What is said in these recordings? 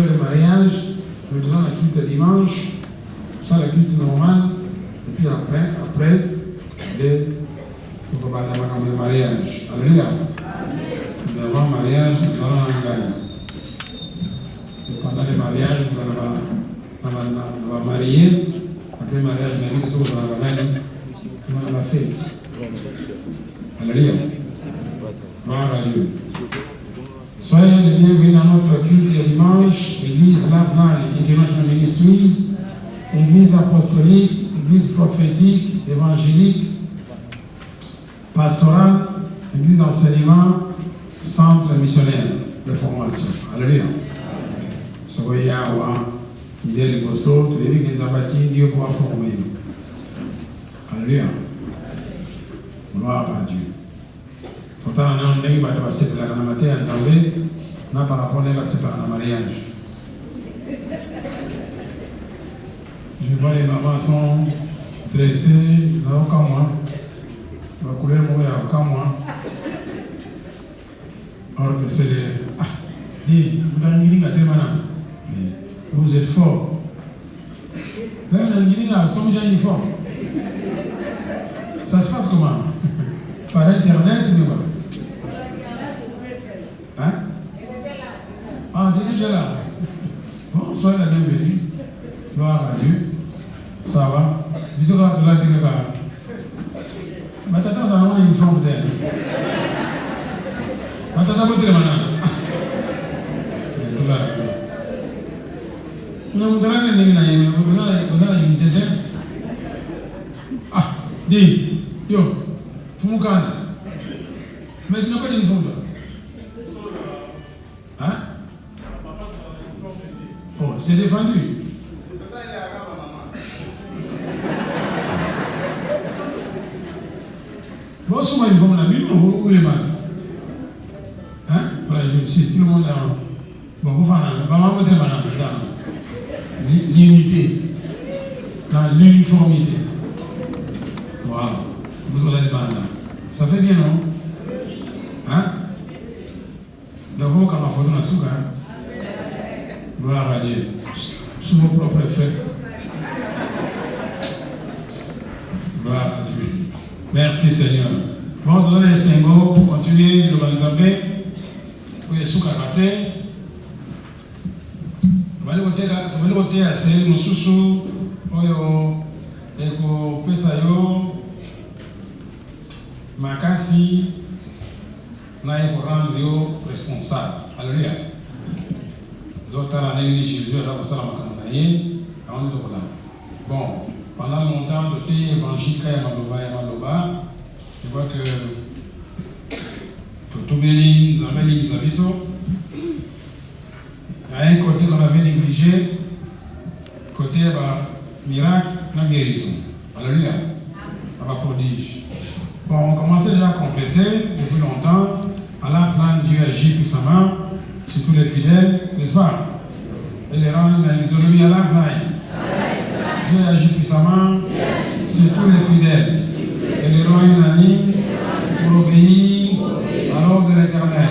Le mariage, nous faisons la culte dimanche, ça la culte normale, et puis après, le mariage. Alléluia. Avant le mariage, nous allons en Gaïa. Et pendant le mariage, nous allons marier. Après le mariage, nous allons la fête. Alléluia. Gloire à Dieu. Soyez les bienvenus dans notre culte dimanche, Église Lavnan International Ministries, Église apostolique, Église prophétique, évangélique, pastorale, Église d'enseignement, centre missionnaire de formation. Alléluia. Soyez à l'idée de Gosso, tous les gens qui ont bâti Dieu pour former. Alléluia. Gloire à Dieu. Pourtant, on a un nez qui va se séparer dans la matin, on a par rapport à la séparation dans le mariage. Je vois les mamans sont dressées, dans aucun mois. La couleur mourir à aucun mois. Alors que c'est les. Ah, dis, vous êtes fort. Même dans l'Anguilina, ils sont déjà uniformes. Ça se passe comment? Par internet, mais voilà. Hein? Ah, tu es déjà là. Bon, soyez la bienvenue. Gloire à Dieu. Ça va? Bisous de la Tineka. Ma tata, vous avez une forme d'air. Ma tata, vous êtes maintenant. Vous avez une unité. Ah, dis, yo. Fumukana. Mais tu n'as pas d'uniforme là. Hein? Oh, c'est défendu. Bon, souvent, il faut mon ami, où il est mal. Hein? Voilà, je sais, tout le monde est en. Bon, vous faites un. Maman, vous êtes maintenant dans l'unité, dans l'uniformité. Voilà. Vous allez le banda. Ça fait bien, non? Hein? D'abord, quand ma photo n'a souka, gloire à Dieu, sous vos propres faits. Gloire à Dieu. Merci Seigneur. Bon, nous allons les 5 mots pour continuer de l'organiser. Pour les souka ratés. Nous allons voter à ces nous sous et pour Pesayo. Makasi na rendre responsable. Alléluia. Zotala néglige Jésus à la bon, pendant longtemps, le thé évangélique et Maloba, je vois que tout béni, nous avons l'église Abisso. Il y a un côté qu'on avait négligé, côté miracle, la guérison. Alléluia. Ça va prodige. Bon, on commençait déjà à confesser depuis longtemps. À la fin, Dieu agit puissamment sur tous les fidèles, n'est-ce pas? Et les rangs, ils ont mis à la fin. Dieu agit puissamment sur tous les fidèles. Et les rangs unanimes pour obéir à l'ordre de l'Éternel,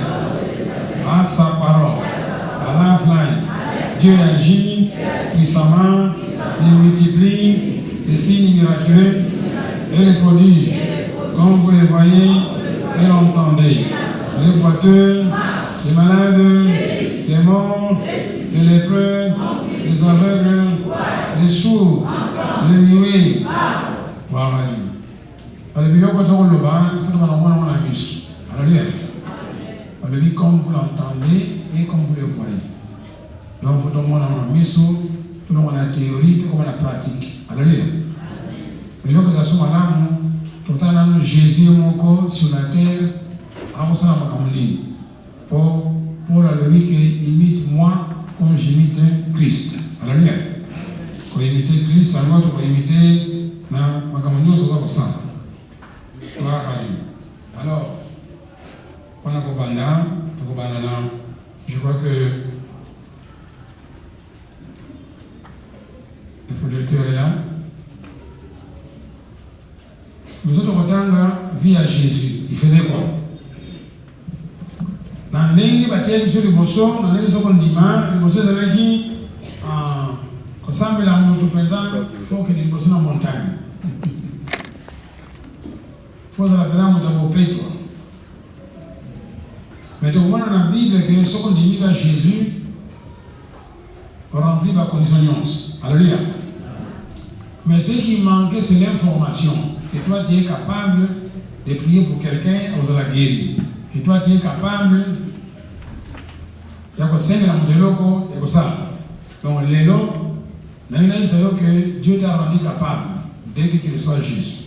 à sa parole. À la fin, Dieu agit puissamment, il multiplie les signes miraculeux et les prodiges. Comme vous les voyez et l'entendez, les boiteux, les malades, les morts, les lépreux, les aveugles, les sourds, les muets. Voilà. Alléluia, quand on le bat, il faut que l'on a mis. Alléluia. Alléluia, comme vous l'entendez et comme vous le voyez. Donc, il faut que l'on a mis, tout le monde a la théorie, tout le monde a la pratique. Alléluia. Et donc, ça soit là, pourtant, Jésus est sur la terre, pour la lui qui imite moi comme j'imite Christ. Alléluia. Pour imiter Christ, ça va pour imiter ma caméra sur votre sang. Gloire à Dieu. Alors, pendant que je crois que le projecteur est là. Nous autres, Rotanga vit à Jésus. Il faisait quoi? Dans l'année Oye, baptême sur le bosso, dans les autres condiments, le bosso de qui, quand ça me l'a monté au présent, il faut que les bosso dans la montagne. Il faut que la présence monte au pays. Mais donc, on a dans la Bible que ce qu'on dit à Jésus remplit la condition. Alléluia. Mais ce qui manquait, c'est l'information. Que toi, tu es capable de prier pour quelqu'un, aux la guérir. Que toi, tu es capable de faire un ça. Donc, l'élo, nous savons que Dieu t'a rendu capable dès que tu reçois Jésus.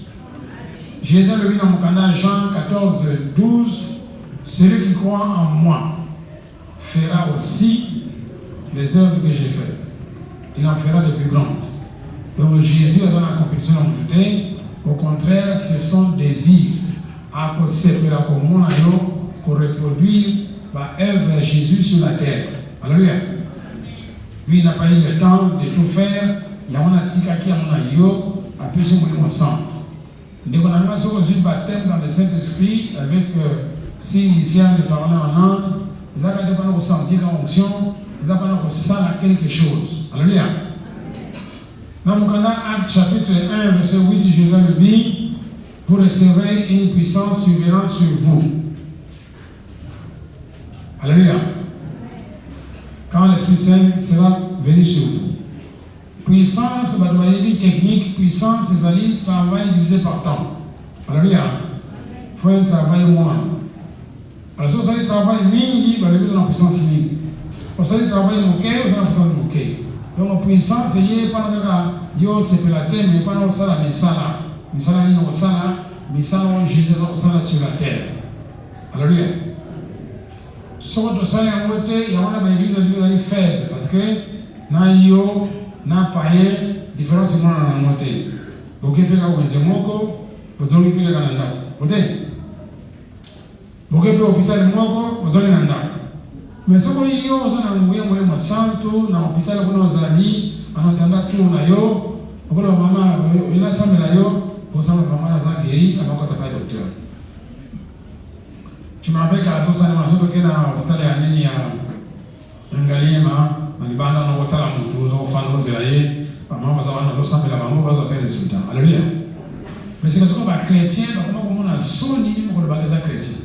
Jésus le dit dans mon canal Jean 14, 12. Celui qui croit en moi fera aussi les œuvres que j'ai faites. Il en fera de plus grandes. Donc Jésus a dans la compétition en tout. Au contraire, c'est son désir à servir la commune pour reproduire l'œuvre de Jésus sur la terre. Alléluia. Lui, il n'a pas eu le temps de tout faire. Il y a un petit qui a un yo, après ce moment ensemble. Donc on a reçu le baptême dans le Saint-Esprit avec signe initial de parler en langue. Ils n'ont pas ressenti la onction. Ils n'ont pas ressenti quelque chose. Alléluia. Dans mon canal, Acte chapitre 1, verset 8, Jésus le dit, vous recevrez une puissance souveraine sur vous. Alléluia. Quand l'Esprit Saint sera venu sur vous. Puissance, c'est une technique. Puissance, c'est un travail divisé par temps. Alléluia. Il faut un travail moins. Alors, si vous avez travail mingi, vous avez besoin de puissance mingi. Vous avez travail moqué, vous avez besoin de moqué. Donc, la puissance, c'est pas yo c'est la terre, mais pas dans ça la misala. Misala ni dans ça là, misala on Jésus dans ça là sur la terre. Alléluia. Sur de ça là on était, il y a une église de faible parce que na yo na païen différence c'est moi na monter. Donc il peut y avoir un moko, vous allez puis le Canada. Vous êtes donc il peut hôpital moko, vous allez nanda. Mais ce qu'on y a, on a envoyé moi santo na hôpital qu'on nous a dit en attendant tout na yo. Pour le maman, il a samé la yo, pour ça, maman a guéri avant qu'on t'appelle docteur. Je me rappelle qu'à tout ça, je me suis dit que l'hôpital est allé à Ngalima, dans les bandes, on a été à la moto, on a fait un rosaire, maman va samé la maman, on va faire des résultats. Alléluia. Mais c'est parce qu'on va chrétien, donc on a sonné pour le bagage chrétien.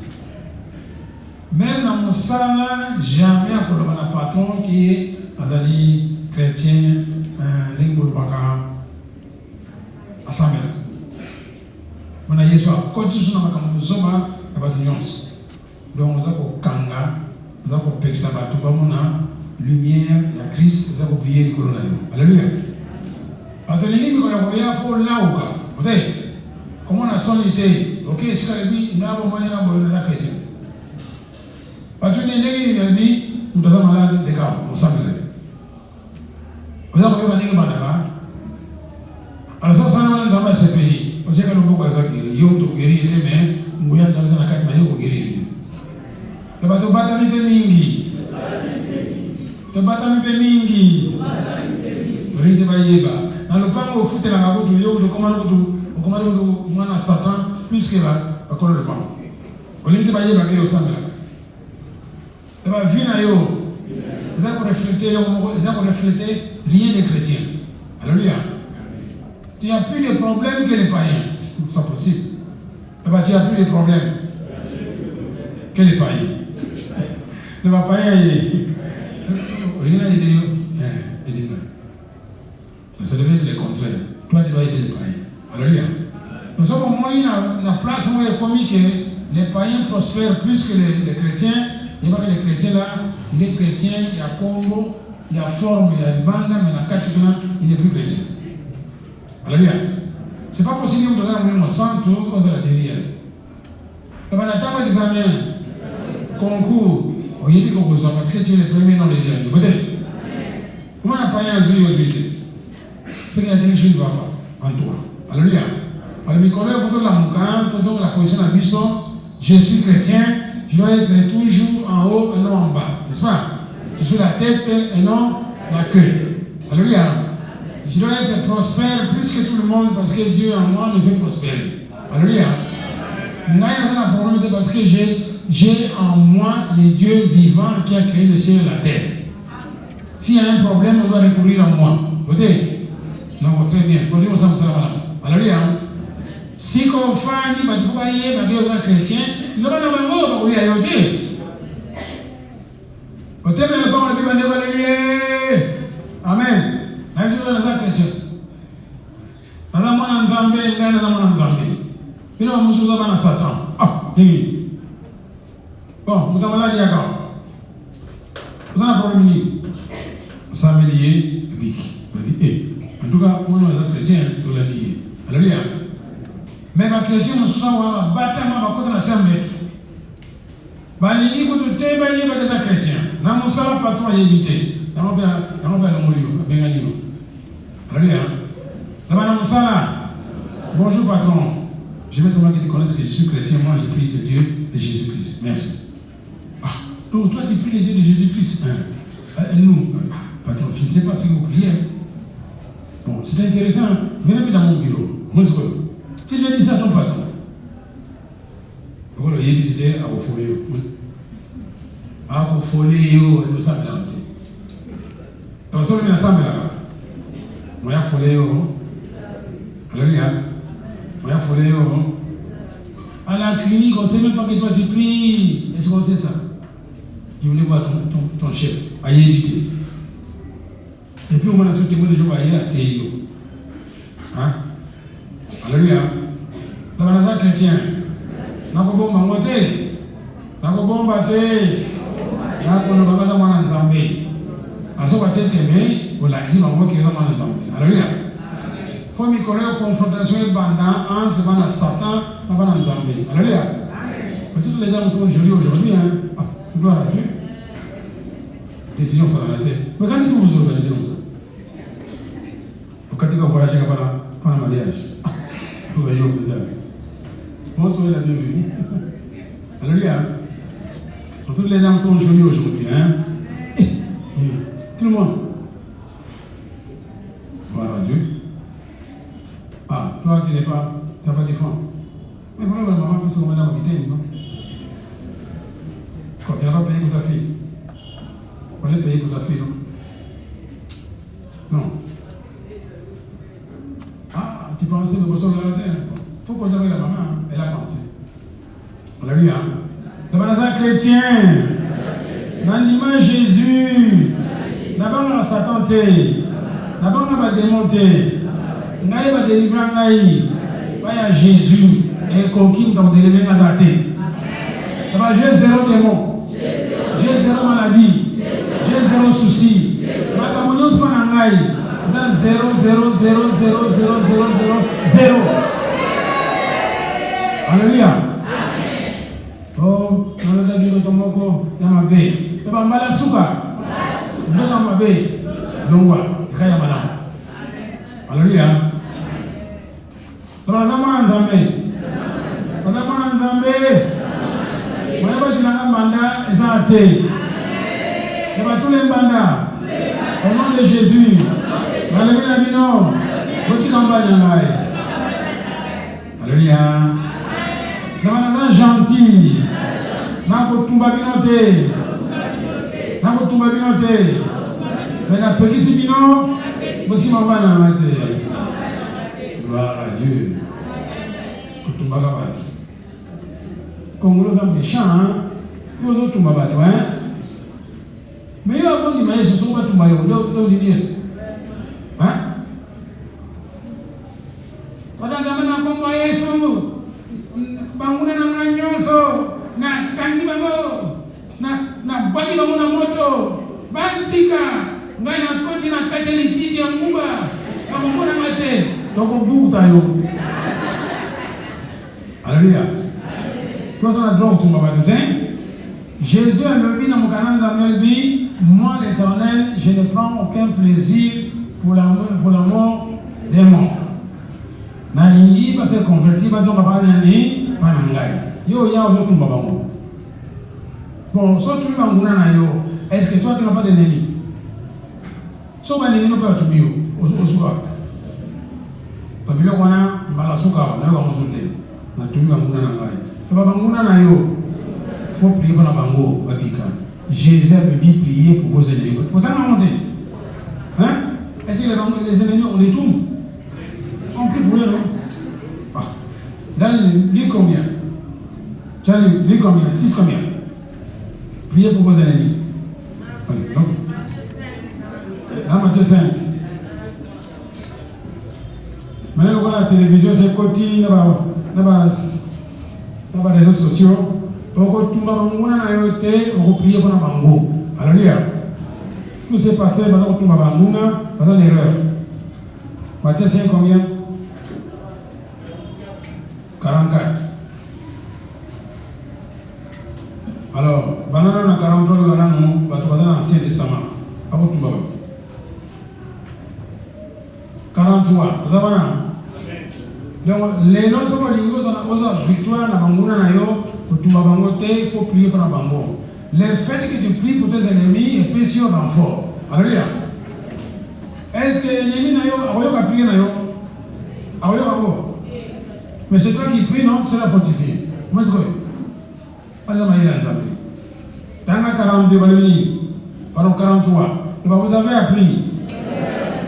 Même dans mon salon, jamais pour le patron qui est un chrétien, un lingo de baka. Assemblée. On a Yesu a continué sur la zoma à Batunions. Donc, nous avons Kanga, nous avons Pexaba, tout le monde a lumière, il y a Christ, nous avons prié le colonel. Alléluia. Parce que l'ennemi, quand on a fait là ou quoi, vous voyez, comment on a sonité, ok, c'est que lui, il n'a pas besoin de chrétien. Parce que l'ennemi, il a dit, nous avons malade des cas, on s'appelle. Vous avez vu, on a dit, alors, ça, on a ce pays. On sait que nous avons guéri. Nous avons guéri, mais nous avons guéri. Le bateau batami pe mingi. Le batami pe mingi. Le te bayeba. Dans le pan, on fout la maboute, on commande à Satan, plus que la colle de pan. On te bayeba, il y a au sang. Le bat vina yo. Ils ont reflété rien de chrétien. Alléluia. Tu n'as plus de problèmes que les païens. Ce n'est pas possible. Tu n'as plus de problèmes que les païens. Les païens, rien à aider. Mais ça devait être le contraire. Toi, tu dois aider les païens. Alléluia. Nous sommes au moins dans la place où il est commis que les païens prospèrent plus que les chrétiens. Il n'y a pas que les chrétiens là. Il est chrétien, il y a combo, il y a forme, il y a une bande, mais dans 4 ans, il n'est plus chrétien. Alléluia. Ce n'est pas possible que nous ayons un centre aux derrière. Et bien, attends l'examen, concours, on y est parce que tu es le premier dans les derniers. Peut-être. Comment on n'a pas eu un zéro-zéro? C'est qu'il y a quelque chose qui ne va pas en toi. Alléluia. Alors, mes collègues, il faut que la position de la mission, je suis chrétien, je dois être toujours en haut et non en bas. N'est-ce pas? Je suis la tête et non la queue. Alléluia. Je dois être prospère plus que tout le monde parce que Dieu en moi me fait prospérer. Alléluia. N'a pas un problème parce que j'ai j'ai en moi le Dieu vivant qui a créé le ciel et la terre. S'il y a un problème, on doit recourir à moi. Votez. Non, très bien. Continuons ça, alléluia. Si on fait des chrétiens, nous ne pouvons pas ajouter. Amen. Chrétien. Satan. Ah, bon, vous avez là, d'accord. Vous avez un problème. Vous avez lié, en tout cas, moi, nous sommes chrétiens, nous sommes liés. Alléluia. Mais les chrétiens, nous sommes bâtiments, nous sommes assemblés. Les chrétiens, nous sommes patron et évité. Nous sommes alléluia. Bonjour, patron. Je veux seulement que tu connaisses que je suis chrétien. Moi, je prie le Dieu de Jésus-Christ. Merci. Ah, donc toi, tu pries le Dieu de Jésus-Christ. Nous, patron, je ne sais pas si vous priez. Bon, c'est intéressant. Venez dans mon bureau. Si j'ai dit ça à ton patron, pourquoi il y a visité à vos foyers? À vos foyers, nous sommes là. Nous sommes ensemble là. Moi, il y a foyer. Alléluia. Moi, il y a foyer. À la clinique, on ne sait même pas que toi tu pries. Est-ce qu'on sait ça? Tu voulais voir ton chef, à y éviter. Et puis, on m'a dit que tu jours à y à Théo. Hein? Alléluia. Dans la chrétien, n'a pas bon monter. N'a pas bon battre. N'a pas bon battre mon ensemble. À ce que tu aimes, vous l'avez dit, on qui est mon ensemble. Alléluia. Il faut me connaître confrontation et bandant entre Satan et ensemble. Alléluia. Toutes les dames sont jolies aujourd'hui. Hein? Gloire à Dieu. Décision, ça dans la tête. Mais quand est-ce que vous organisez comme ça? Quand tu vas voyager pendant le mariage. Vous voyez au plaisir. Bonsoir, la bienvenue. Alléluia. Toutes les dames sont jolies aujourd'hui. Hein? Tout le monde. Gloire à Dieu. Ah, toi, tu n'as pas de fonds. Mais voilà, maman, parce que vous m'avez invité, non? Quand tu n'as pas payé pour ta fille. Il fallait payer pour ta fille, non? Non. Ah, tu pensais de bosser de la terre? Il faut poser avec la maman, elle a pensé. Alléluia. Le banazan chrétien, dans l'image Jésus, d'abord on a Satan, d'abord on va démonter, on va délivrer un aïe, il y a Jésus, et conquis donc délivrer un athée. D'abord j'ai zéro démon, j'ai zéro maladie, j'ai zéro souci. Ma communion pas en aïe, c'est 0, 0, 0, 0, 0, 0, 0, 0. Alléluia. Oh, on a dit que ton moko, il y a ma baie. Il y a ma malasuka. Il y a ma baie. Donc, il y a ma lame. Alléluia. Donc, on a un Zambé. On a un Zambé. On a un banda et ça a été. Il y a tous les bandas. Au nom de Jésus. Alléluia. Alléluia. Nous sommes gentils. Nous sommes binotés. Mais la petite bino, aussi ma main. Gloire à Dieu. Congo est méchant, ils ont tout mabat, mais ils ont dit, mais ils sont pas tout maillot, hein? Pendant que nous avons envoyé ça, banguna na nyonso na kangi babo na bali babo na moto bansika ngai na koti na kateli titi ya muba kama mbona mate doko buta yo. Alléluia. Quand on a droit au matin, Jésus a dit dans mon canal d'Amelbi, moi l'Éternel, je ne prends aucun plaisir pour l'amour des morts. Nalingi parce que converti parce qu'on va pas nani panangai. Yo ya ozo tumba bango. Bon, so tu vas nguna na yo. Est-ce que toi tu n'as pas de nani? So ba nani no pa tu bio. Osuka. Pabilo kwana malasuka na yo ngusute. Na tu vas nguna na ngai. So ba nguna na yo. faut prier pour la bango, Jésus a dit prier pour vos ennemis. Pourtant, on a monté. Hein? Est-ce que les ennemis, on les tourne? On prie pour eux, non? Ah. Vous allez lire combien? Tu as lu combien? 6 combien? Priez pour vos ennemis. Donc, dans Matthieu 5. Maintenant, on voit la télévision, c'est côté, dans les réseaux sociaux. On va prier pour la bango. Alléluia. Tout s'est passé parce que on a l'erreur. Matthieu 5 combien? 44. Alors, banana na 43 de banana nous, parce que dans l'Ancien Testament. À vous tout 43. Vous avez donc, les noms sont les victoire na banguna na yo, pour tout bango il faut prier pour la bango. Le fait que tu pries pour tes ennemis est précieux dans fort. Alléluia. Est-ce que l'ennemi na yo, a prié na yo? Mais c'est toi qui prie, non? C'est la fortifier. Comment est-ce que pas de manière dans la 42, pardon 43. Vous avez appris.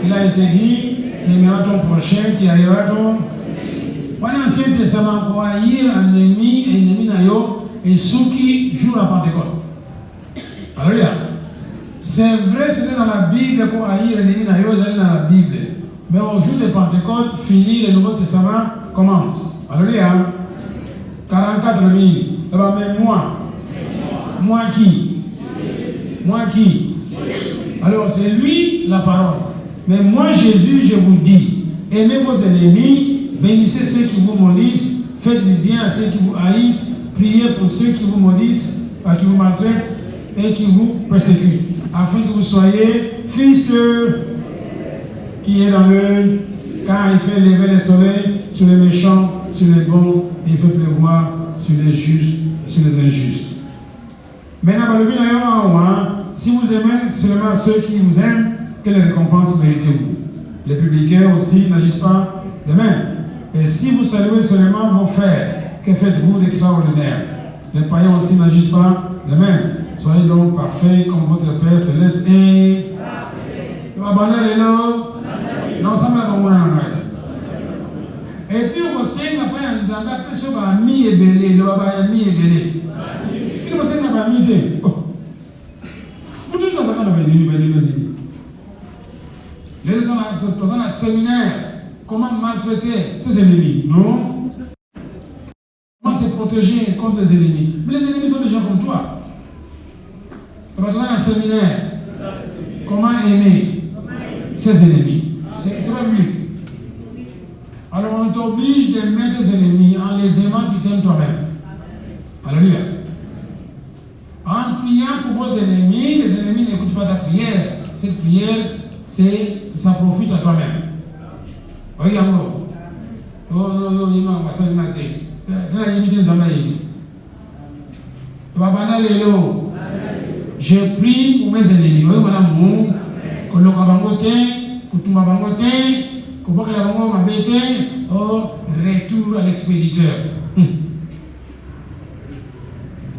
Il a été dit, tu aimeras ton prochain, tu haïras ton. Dans l'Ancien Testament, pour haïr un ennemi nayo, et ceux qui jouent la Pentecôte. Alléluia. C'est vrai, c'était dans la Bible pour haïr un ennemi nayo, c'est dans la Bible. Mais au jour de Pentecôte, fini, le Nouveau Testament commence. Alléluia. 44 minutes. Mais moi qui? Alors c'est lui la parole. Mais moi Jésus, je vous dis, aimez vos ennemis, bénissez ceux qui vous maudissent, faites du bien à ceux qui vous haïssent, priez pour ceux qui vous maudissent, qui vous maltraitent et qui vous persécutent, afin que vous soyez fils qui est dans le, quand il fait lever le soleil sur les méchants, sur les bons, et il fait pleuvoir sur les justes et sur les injustes. Maintenant, si vous aimez seulement ceux qui vous aiment, quelle récompense méritez-vous? Les publicains aussi n'agissent pas de même. Et si vous saluez seulement vos frères, que faites-vous d'extraordinaire? Les païens aussi n'agissent pas de même. Soyez donc parfaits comme votre Père céleste est parfait. Non, ça m'a et puis on sait n'a pas un zamba que ce soit mi et belé, le baba mi et belé. Il me sait n'a pas mi de. Vous tous ça quand on va dire belé. Les gens dans un séminaire, comment maltraiter tes ennemis, non? Comment se protéger contre les ennemis? Mais les ennemis sont des gens comme toi. On va dans un séminaire, comment aimer ses ennemis? C'est pas biblique. Alors on t'oblige d'aimer tes ennemis. En les aimant, tu t'aimes toi-même. Alléluia. En priant pour vos ennemis, les ennemis n'écoutent pas ta prière. Cette prière, ça profite à toi-même. Regarde. Je prie pour mes ennemis. Retour à l'expéditeur.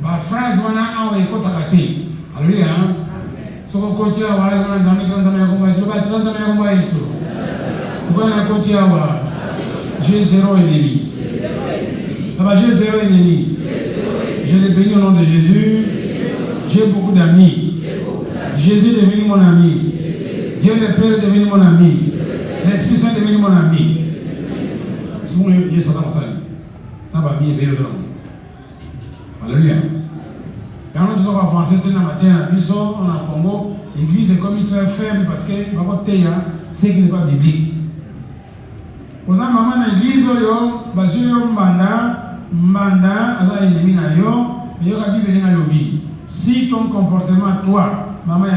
La phrase wana awa iko takati. Alléluia. Soko kotia wa na nzambe komba iso ba nzambe komba iso. Bwana kotia wa j'ai zéro ennemi. J'ai zéro ennemi. Je les bénis au nom de Jésus. J'ai beaucoup d'amis. Jésus est devenu mon ami. Dieu le Père est devenu mon ami. L'Esprit Saint est devenu mon ami. Alléluia. Et on nous a avancé dans matin à Bisso, on a Congo, l'église est comme très faible parce que c'est qui n'est pas biblique. Aux maman dans l'église, si ton comportement, toi, maman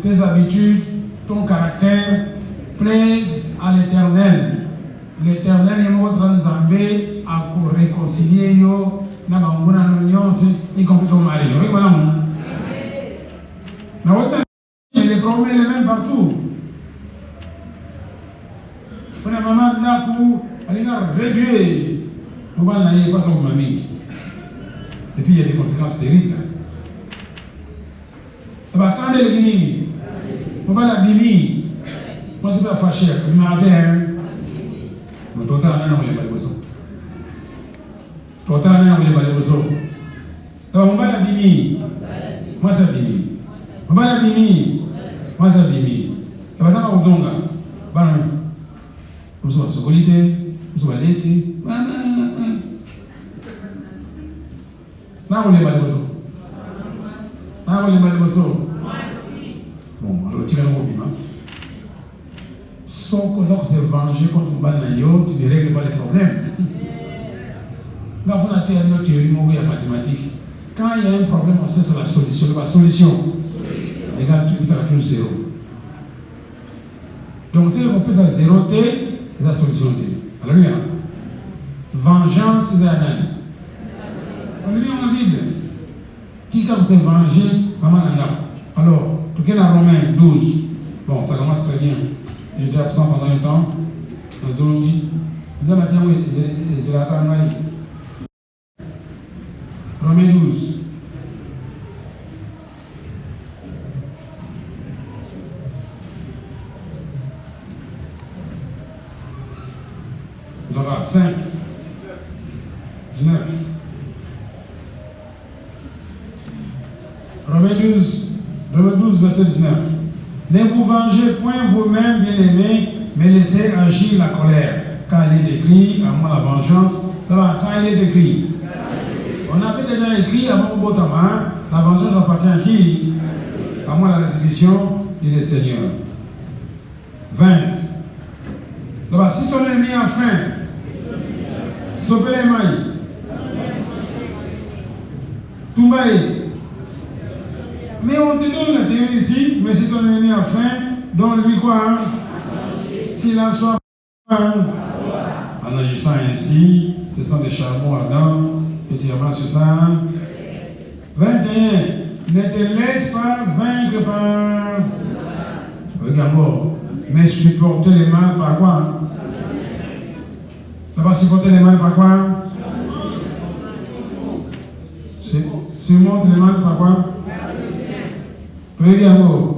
tes habitudes, ton caractère plaisent à l'Éternel. L'Éternel est notre Nzambé à réconcilier yo na banguna l'union y compris ton mari. Oui, voilà. Je les promets les mêmes partout. On a maman d'un coup, elle a réglé. Nous allons n'aller pas sur mamie. Et puis il y a des conséquences terribles. Et bien, quand elle est venue, on va la bini. Moi, c'est pas fâché. Il m'a dit, mais toi, tu as un an, on les balles. Toi, tu as un an, on les balles. Alors, on va la bini. Moi, c'est bini. On va la bini. Moi, c'est bini. Et bien, ça va vous dire, nous sommes solidaires, nous sommes l'été. Là, on les balles. Là, on les balles. Bon, alors, tu vas nous dire, sans que ça se venger contre un banayo, tu ne règles pas les problèmes. Dans la théorie mathématique, quand il y a un problème, on sait sur la solution. La solution, regarde, tu ça toujours zéro. Donc, si on peut ça zéro T, c'est la solution T. Alléluia. Vengeance, c'est un année. On lit dans la Bible. Qui comme s'est vengé, maman n'a. Alors, tout cas, dans Romains 12, bon, ça commence très bien. J'étais absent pendant un temps. Dans le zone, je me matin, oui, c'est la campagne. Romains 12. J'en 5, 19. Romains 12, verset 19. Ne vous vengez point vous-même, bien-aimés, mais laissez agir la colère. Quand il est écrit, à moi la vengeance. Quand il est écrit, on avait déjà écrit avant Botama, la vengeance appartient à qui? À moi la rétribution, dit le Seigneur. 20. Là-bas, si ton ennemi a faim, sauvez les mailles. Tout bail. Mais on te donne la théorie ici, mais si ton ennemi a faim, donne-lui quoi? Hein? S'il a soif, en agissant ainsi, ce sont des charbons ardents, et tu avances sur ça. 21. Ne te laisse pas vaincre par. Regarde-moi. Mais supporter les mal par quoi? Là-bas, supporter les mal par quoi? Surmonter les mal par quoi? Regarde-moi.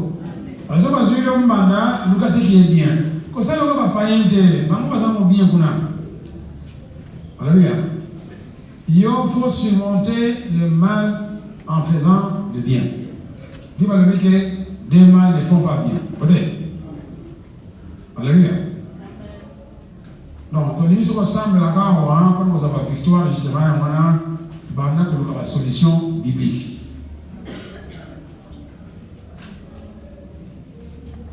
Alors, ça va sur le mandat, nous cassons ce qui est bien. Comme ça, nous ne va pas y entrer. Mais nous passons bien qu'on a. Alléluia. Il faut surmonter le mal en faisant le bien. Dieu va le dire que des mal ne font pas bien. Peut-être. Alléluia. Donc, ton ennemi se ressemble là quand on va avoir victoire, justement, on a la solution biblique.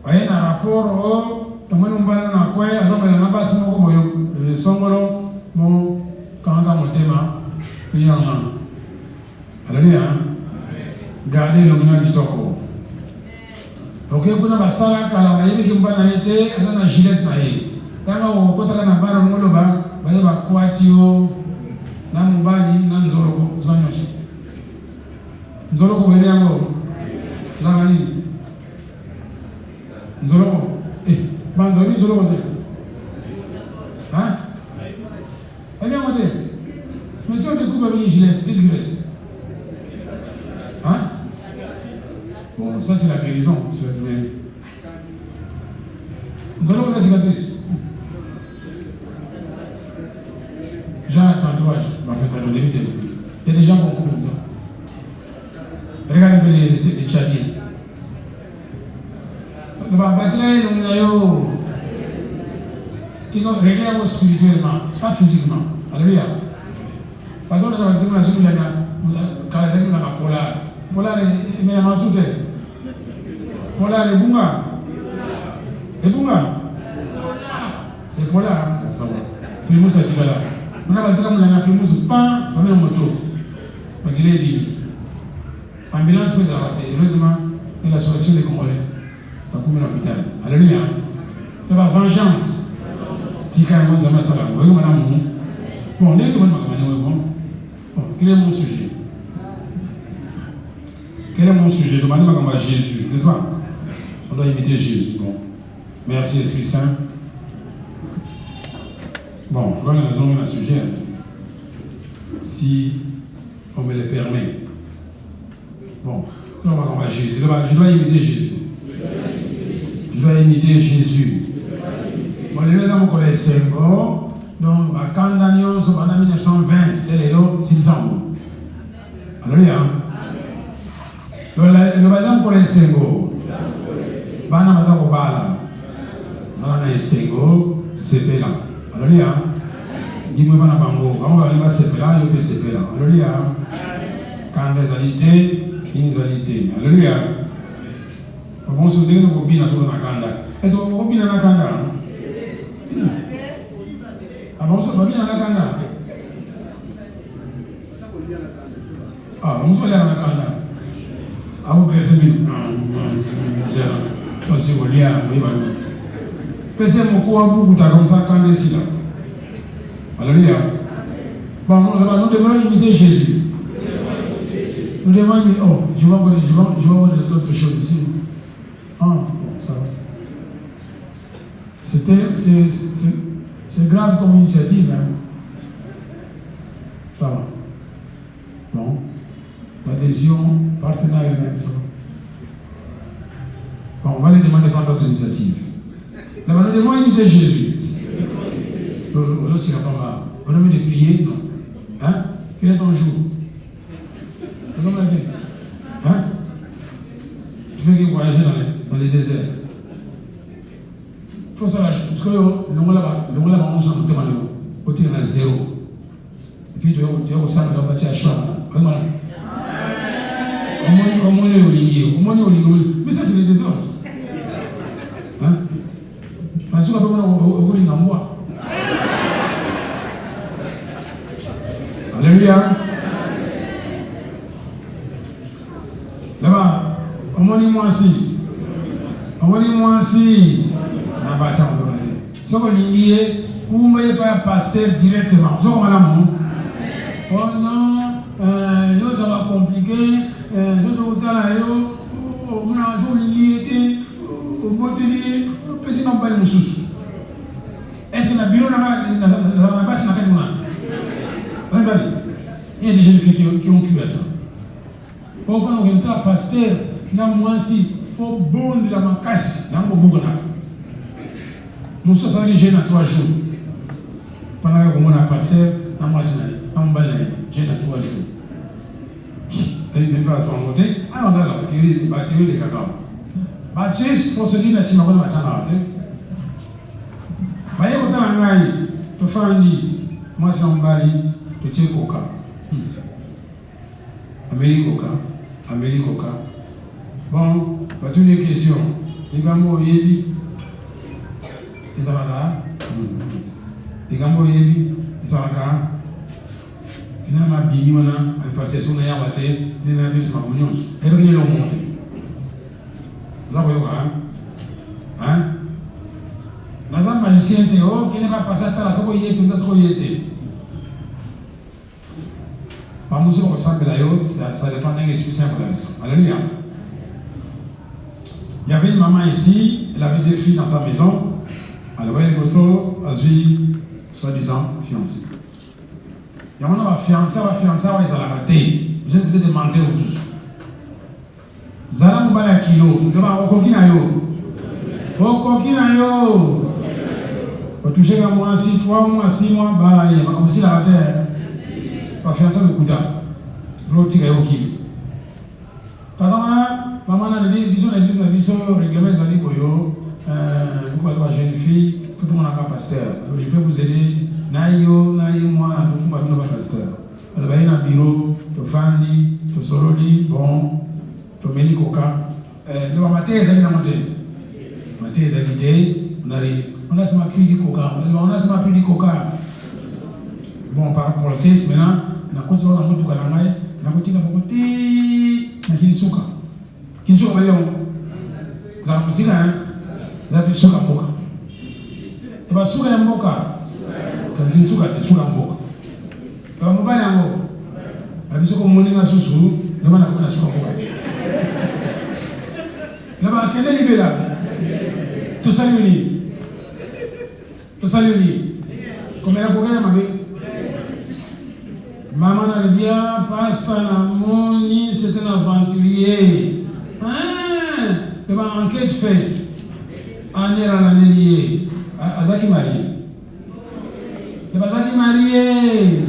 Voyez, dans le rapport au. Quand on va dans le coin, on va pas si on va songolo, mon quand on va monter ma, puis on a. Alléluia. Gardez le nom du toko. Donc, on a basala kala baye qui mba na été, on a gilet na ye. Kama ukotaka na bara ngolo ba, baye ba kwatio na mubali na nzoroko zwanyoshi. Nzoroko wele yango. Zangani. Nzoroko. Banzoni nzoroko de. Hein? Eh bien, montez. Mais si on découpe avec une gilet, qu'est-ce qu'il reste? Hein? Bon, ça c'est la guérison. Nous allons voir la cicatrice. J'ai un tatouage, m'a fait tatouer des. Il y a des gens qui ont comme ça. Regardez les Tchadiens. Nous allons battre là, nous allons. Régler spirituellement, pas physiquement. Alléluia. Parce que nous avons dit que nous avons polar. Polar est bien masoute. Polar est bunga. Et bunga. Et polar, ça va. Primus a dit là. On a passé comme la primus pas, on a un moto. Donc il est libre. Ambulance peut s'arrêter. Heureusement, il y a la solution des Congolais. Pas comme l'hôpital. Alléluia. Il y a la vengeance. Bon, quel est mon sujet? Quel est mon sujet? Demandez-moi à Jésus, n'est-ce pas? On doit imiter Jésus. Bon. Merci Esprit Saint. Bon, je vois que nous avons un sujet. Si on me le permet. Bon, on va Jésus. Je dois imiter Jésus. Je dois imiter Jésus. Bon, les gens qui connaissent Senghor, donc, quand Daniel sont en 1920, c'était les 6 ans. Alléluia. Le bazar pour les Senghor. Bana bazar pour Bala. Zana les Senghor, c'est là. Alléluia. Dis-moi pas na bango. Quand on va aller c'est là, il fait c'est là. Alléluia. Quand les alités, inalités. Alléluia. On se dit que vous bien sur la kanda. Est-ce que vous bien na kanda? Ah bon, vous bien na kanda? Ah, vous bien na kanda? Ah, vous pensez bien? Ça c'est au lien, oui, bah. Pensez mon quoi beaucoup t'as comme ça kanda ici là. Alléluia. Bon, nous devons imiter Jésus. Nous devons imiter. Oh, je vais voir d'autres choses ici. Ah, bon, ça va. C'est grave comme initiative. Hein. Ça va. Bon. L'adhésion, partenariat même, ça va. Bon, on va les demander de prendre d'autres initiatives. Là, nous devons imiter Jésus. On s'y répond pas. On a mis de prier, non. Hein? Quel est ton jour? On a dit. Hein? Tu fais que voyager dans les déserts. Il faut savoir, parce que l'on là-bas, on s'en fout de manière. On tire à 0. Et puis tu vas au centre, tu vas bâtir à choix. Vraiment. Au moins, mais ça, c'est le désordre. Hein? Parce que on va en moi. Alléluia. Là-bas, on m'a dit moi aussi. Là-bas, ça on peut aller. Si on est vous ne voyez pas pasteur directement. Vous avez madame. Oh non, ça va compliquer. Je dois vous dire, on a lié, on va te dire, on peut pas le sous. Est-ce que le bureau n'a pas si il y a des jeunes filles qui ont cru à ça. Quand on est un pasteur, il faut bon de la macasse. Nous sommes les jeunes à 3 jours. Pendant que on a un pasteur, on a un jeune à 3 jours. Il n'est pas à monter. Ah, on a la batterie de cacao. Baptiste, pour se dire, si on va attendre. Voyez, quand on a tu fais un dit, moi, c'est un bali, tu tiens coca. Amérique coca. Bon, pas toutes les questions. Les gamins, ils sont là. Les gamins, ils sont là. Finalement, on a fait son air à terre, on a mis sa communion. Et puis, ils l'ont monté. Vous avez vu, hein? Dans un magicien théo qui n'est pas passé à la soirée, puis dans la soirée. Par mesure où ça dépend d'un esprit saint pour la vie. Alléluia. Il y avait une maman ici, elle avait 2 filles dans sa maison. Alors, elle a eu, soi-disant, fiancée. Il y a un fiancé, ils ont raté. Vous êtes des menteurs tous. Zala Mubala Kilo, vous devez au coquina yo. Vous touchez à moi 3 mois, 6 mois, bah, il y a comme si la raté. Pas fiancé de Kouda. L'autre est au Kilo. Maman a dit, bisous, règlement, ils ont dit, vous avez une jeune fille, tout le monde a un pasteur. Alors je peux vous aider. Naïo, moi, nous avons un pasteur. Alors, il y a un bureau, tu fandi, tu soroli, bon, tu mets les coca. Le matin, ils allaient dans le matin, ils allaient, on a ce matin du coca. Bon, par rapport au test, maintenant, on a continué à faire tout le monde, on a continué à faire tout le monde, Kinsuka, vous avez aussi là, vous avez suka mboka. Et bien, suka ya mboka, parce que suka te suka mboka. Et bien, mobile yango, et puis, comme on est dans le sous-sous, le monde a comme la suka mboka. Là-bas, quel est libéral? Tout ça, lui. Comme elle a beaucoup de maman. Maman a dit bien, Pasteur Namoni, c'est un aventurier. Il va enquête fait. En est à la liée. Azaki marié. C'est pas Azaki marié.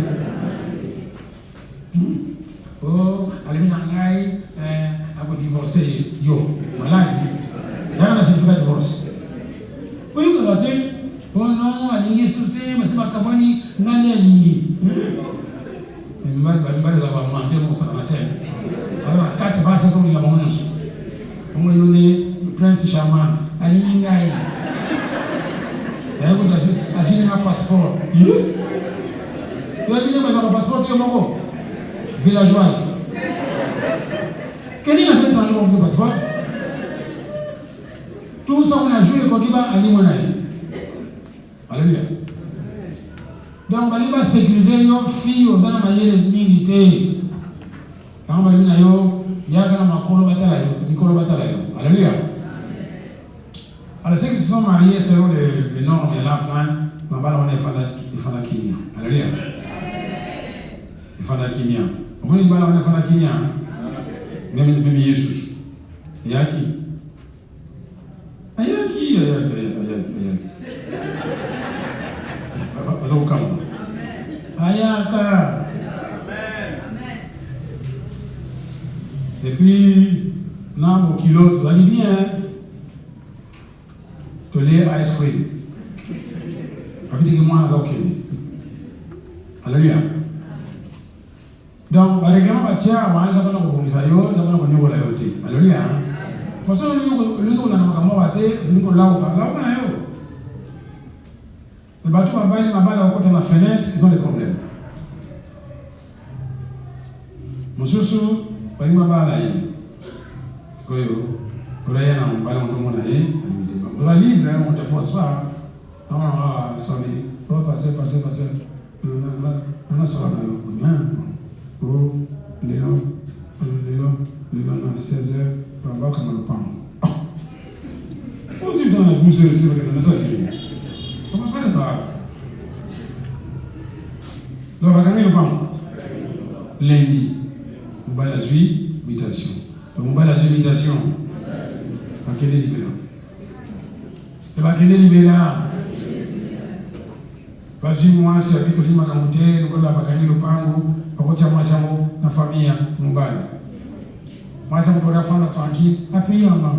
Oh, allez bien ngai, à vous divorcer. Yo, malade. Là, c'est un divorce. Oui, vous avez oh non, alingi sauté, mais c'est pas kabani, nani alingi. Mbali za mante mo sana tena. Alors kati basi comme il y a mon nom. On est donné prince charmant, alingi ngai. D'ailleurs, vous avez un passeport. Vous avez un passeport de Moko, villageoise. Quel est la fête de ce passeport? Tout ça, on a joué quand il va à l'Imonaï. Alléluia. Donc, on va sécuriser nos filles aux anamayés militaires. Quand on va aller il y a quand même un Nicolo Batalayo. Alléluia. Alors, ceux qui se sont mariés selon les normes et la fin, on est Fanakinia. Alléluia. Fanakinia. On va dire Fanakinia. Même Jésus. Il y a qui? Ayaki. Ayaka. Et puis, non, au kilo, tu vas dire bien. Tu l'es ice cream. Rapidement, on a alléluia. Donc, par exemple, on va dire alléluia. Parce que nous les bateaux à la fenêtre, ils ont des problèmes. Monsieur Sou, par exemple, on va libre, on ne te force pas. Non, on va passer. On a ça là. Oh, les gens, 16h, on va comme le pain. On dit ça, on a bougé, c'est vrai, on a ça. On va pas ça. Donc, on va gagner le pain. Lundi, on va la suite, méditation. Donc, on va la suite, méditation. On va quel libéral. On va quel libéral. Parce que moi, c'est avec le Macamonté, nous allons gagner le pain. Pamoja mwashamu na familia nyumbani. Mwashamu kwa fanda tranquille, apia mama.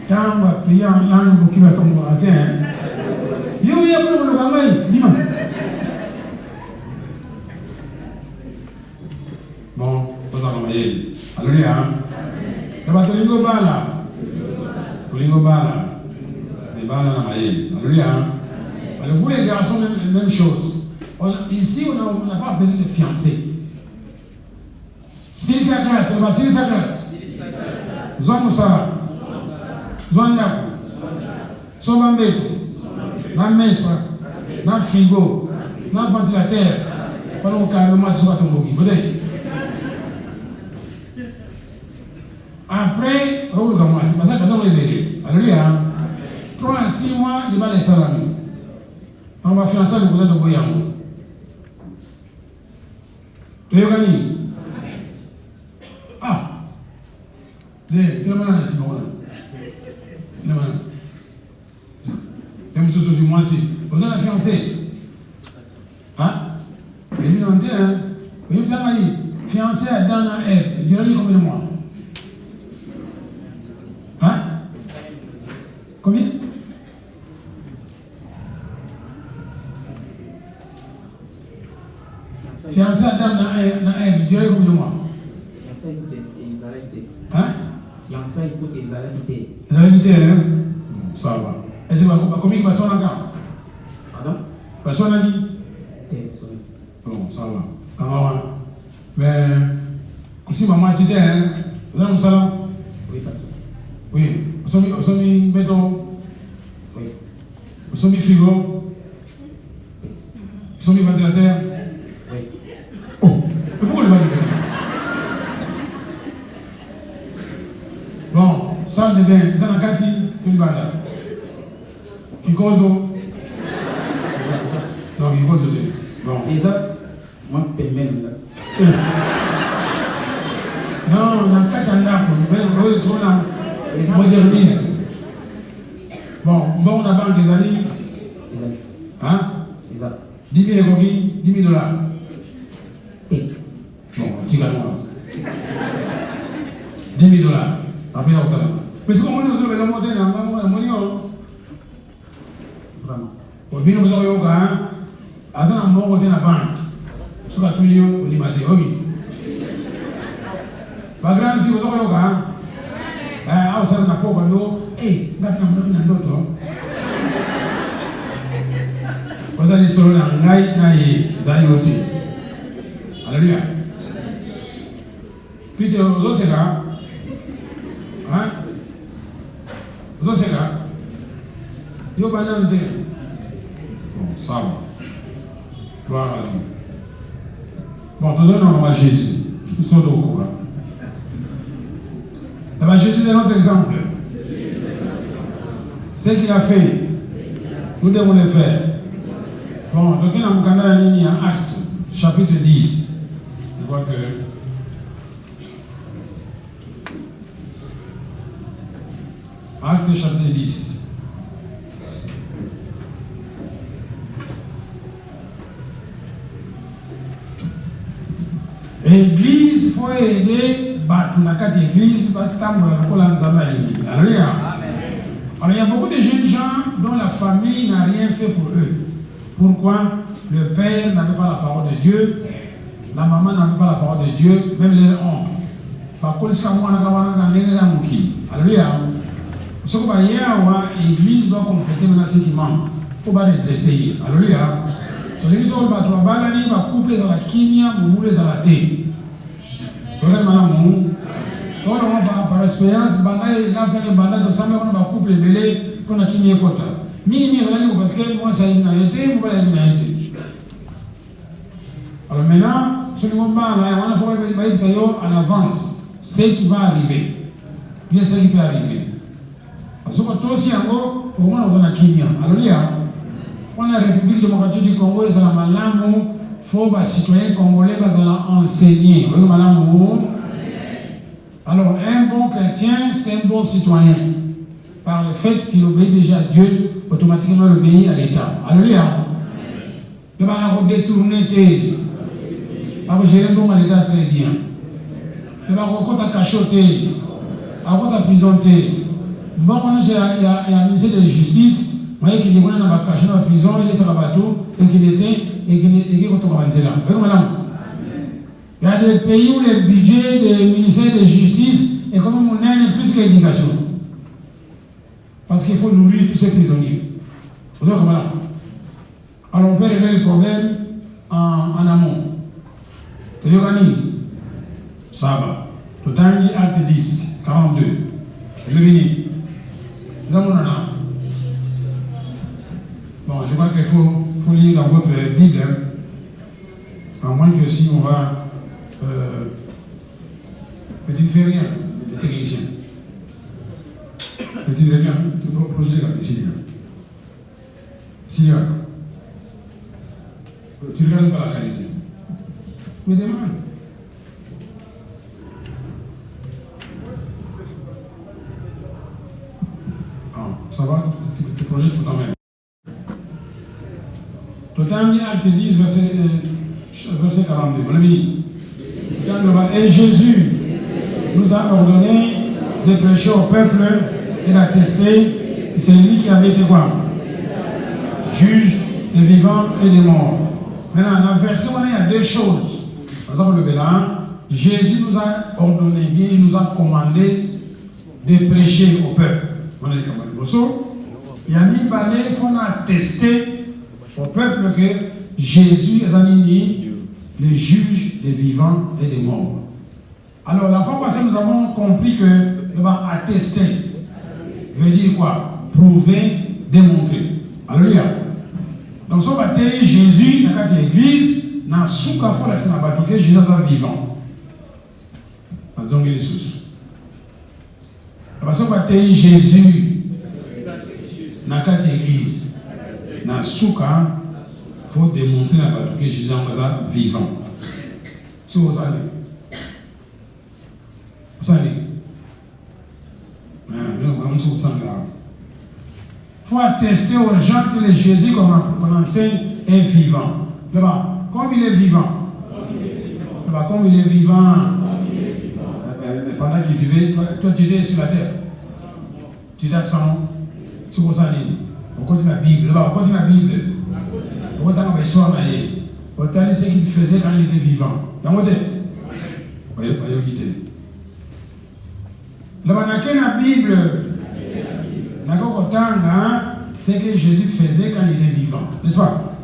Tamba pia langu kiba tomo aten. Yo ya kwa ndo kamai, dima. Bon, poza kama yeye. Alléluia. Kama tulingo bala. Ni bala na mayeli. Alléluia. Alors vous les garçons même chose. Ici, on n'a pas besoin de fiancés. Si sa classe, on va si sa classe. Zone Moussa, Zone Naku, Sobambeto, na mesa, na frigo, na ventilateur, pendant qu'on a le masque sur ton bouquet. Après, on va commencer. Parce que ça va libérer. Alléluia. 3 à 6 mois, il va les salami. On va fiancer le côté de Boyamou. Tu as gagné? Ah! Tu as mal à ce moment-là. Tu as mal. Tu as mis sur moi aussi. Vous avez la fiancée? Hein? Et nous on dit, hein? Vous savez, fiancée à Dan à Ève. Il dirait combien de mois? Hein? Combien? Fiancé à dame na Ève, tu dirais combien de mois? Fiancé écoute Israélité. Hein? Fiancé écoute Israélité. Israélité, hein? Ça va. Est-ce que combien de personnes encore? Pardon? Personne a dit? Bon, ça va. Quand mais, si maman c'était, hein? Vous avez un salon? Oui, pasteur. Oui. Vous avez mis béton? Oui. Vous avez mis frigo? Vous avez mis ventilateur? Oui. Oh, pourquoi le ventilateur? Bon, salle de bain, ils en ont 4 une banda. Qui cause? Non, il cause. Bon. Les autres? Moi, permets non, dans le cas de on trouve la modernisme. Bon, on a banque des années. Hein? 10 000 coquilles, 10 000 $. Bon, petit gars noir. 10 000 $. Après, on va. Mais c'est comme on dit, on va monter dans le monde. Vraiment. Au bien, nous avons eu un bon côté de la banque. Ce qu'on a tout lié au limité. Oui. La grande fille, vous avez eu un. Ah, vous savez, on n'a pas eu un. Hey, vous avez eu un autre. Vous allez sur la ngaï, vous allez ôter. Alléluia. Puis, vous avez là. Hein? Vous avez là. Vous avez là. Bon, ça va. Gloire à Dieu. Bon, nous allons à Jésus. Ils sont au courant. D'abord, Jésus est notre exemple. Ce qu'il a fait, nous devons le faire. Bon, donc il y a un canal en Acte, chapitre 10. Je crois que. Acte, chapitre 10. Église, il faut aider l'église, Alléluia. Alors il y a beaucoup de jeunes gens dont la famille n'a rien fait pour eux. Pourquoi? Le père n'avait pas la parole de Dieu, la maman n'avait pas la parole de Dieu, même les oncles. Par contre, alléluia. Ce qu'on va dire, l'église doit compléter maintenant ce qui manque. Il faut pas redresser. Alléluia. L'église va couper dans la kimia, vous les à la thé. Par expérience, la fin de banda de Samuel, on va couper le délai pour la kimia quota. Parce que moi, ça a une été, moi, ça a une été. Alors maintenant, ce que on a en avance, ce qui va arriver. Bien ce qui peut arriver. Parce que toi aussi, pour moi, nous avons la kimia. Alléluia. On a la République démocratique du Congo, ils ont la malamu, il faut que les citoyens congolais enseigner. Alors, un bon chrétien, c'est un bon citoyen. Par le fait qu'il obéit déjà à Dieu, automatiquement il obéit à l'État. Alléluia. Il va détourner, il va gérer l'État très bien. Il va cachoter, il va prisonter. Bon, il y a un ministère de la Justice. Vous voyez qu'il est dans la caché dans la prison, il est sur la bateau, et qu'il était, et qu'il est contre la là. Vous voyez madame? Il y a des pays où le budget du ministère de Justice est comme on aime plus que l'éducation. Parce qu'il faut nourrir tous ces prisonniers. Vous voyez madame? Alors on peut régler le problème en amont. C'est Yogani. Ça va. Tout à l'heure, acte 10, 42. Je vais venir. Vous avez mon nom? Bon, je crois qu'il faut lire dans votre Bible, à moins que si on va. Petit fait rien, les techniciens. Petit fait rien, tu peux procéder là, ici. Seigneur, tu ne regardes pas la qualité. Mais demande. Ah, ça va, tu projettes pour toi-même. Total acte 10, verset 42. Vous l'avez dit. Et Jésus nous a ordonné de prêcher au peuple et d'attester. C'est lui qui avait été quoi? Juge des vivants et des morts. Maintenant, dans la version, il y a deux choses. Par exemple, le Bélan, Jésus nous a ordonné, bien, il nous a commandé de prêcher au peuple. On a dit il y a mis balai, il faut attester au peuple que Jésus est le juge des vivants et des morts. Alors, la fois passée, nous avons compris que le va attester veut dire quoi? Prouver, démontrer. Alléluia. Donc, si on va Jésus dans l'église, dans le souka faut que Jésus est vivant. Parce que si on va Jésus dans l'église, dans le souka, il faut démontrer que Jésus est vivant. sur vos années. Vous savez, nous sommes sans là. Il faut attester aux gens que le Jésus qu'on enseigne est vivant. Là-bas, comme il est vivant. Là-bas, comme il est vivant. Pendant qu'il vivait, toi tu étais sur la terre. Tu étais absent. Sur vos années. On continue la Bible. Là-bas, on continue la Bible. On continue la histoire. On continue ce qu'il faisait quand il était vivant. Il y a un côté. On va y quitter. Là-bas, dans la Bible, c'est ce que Jésus faisait quand il était vivant. N'est-ce pas?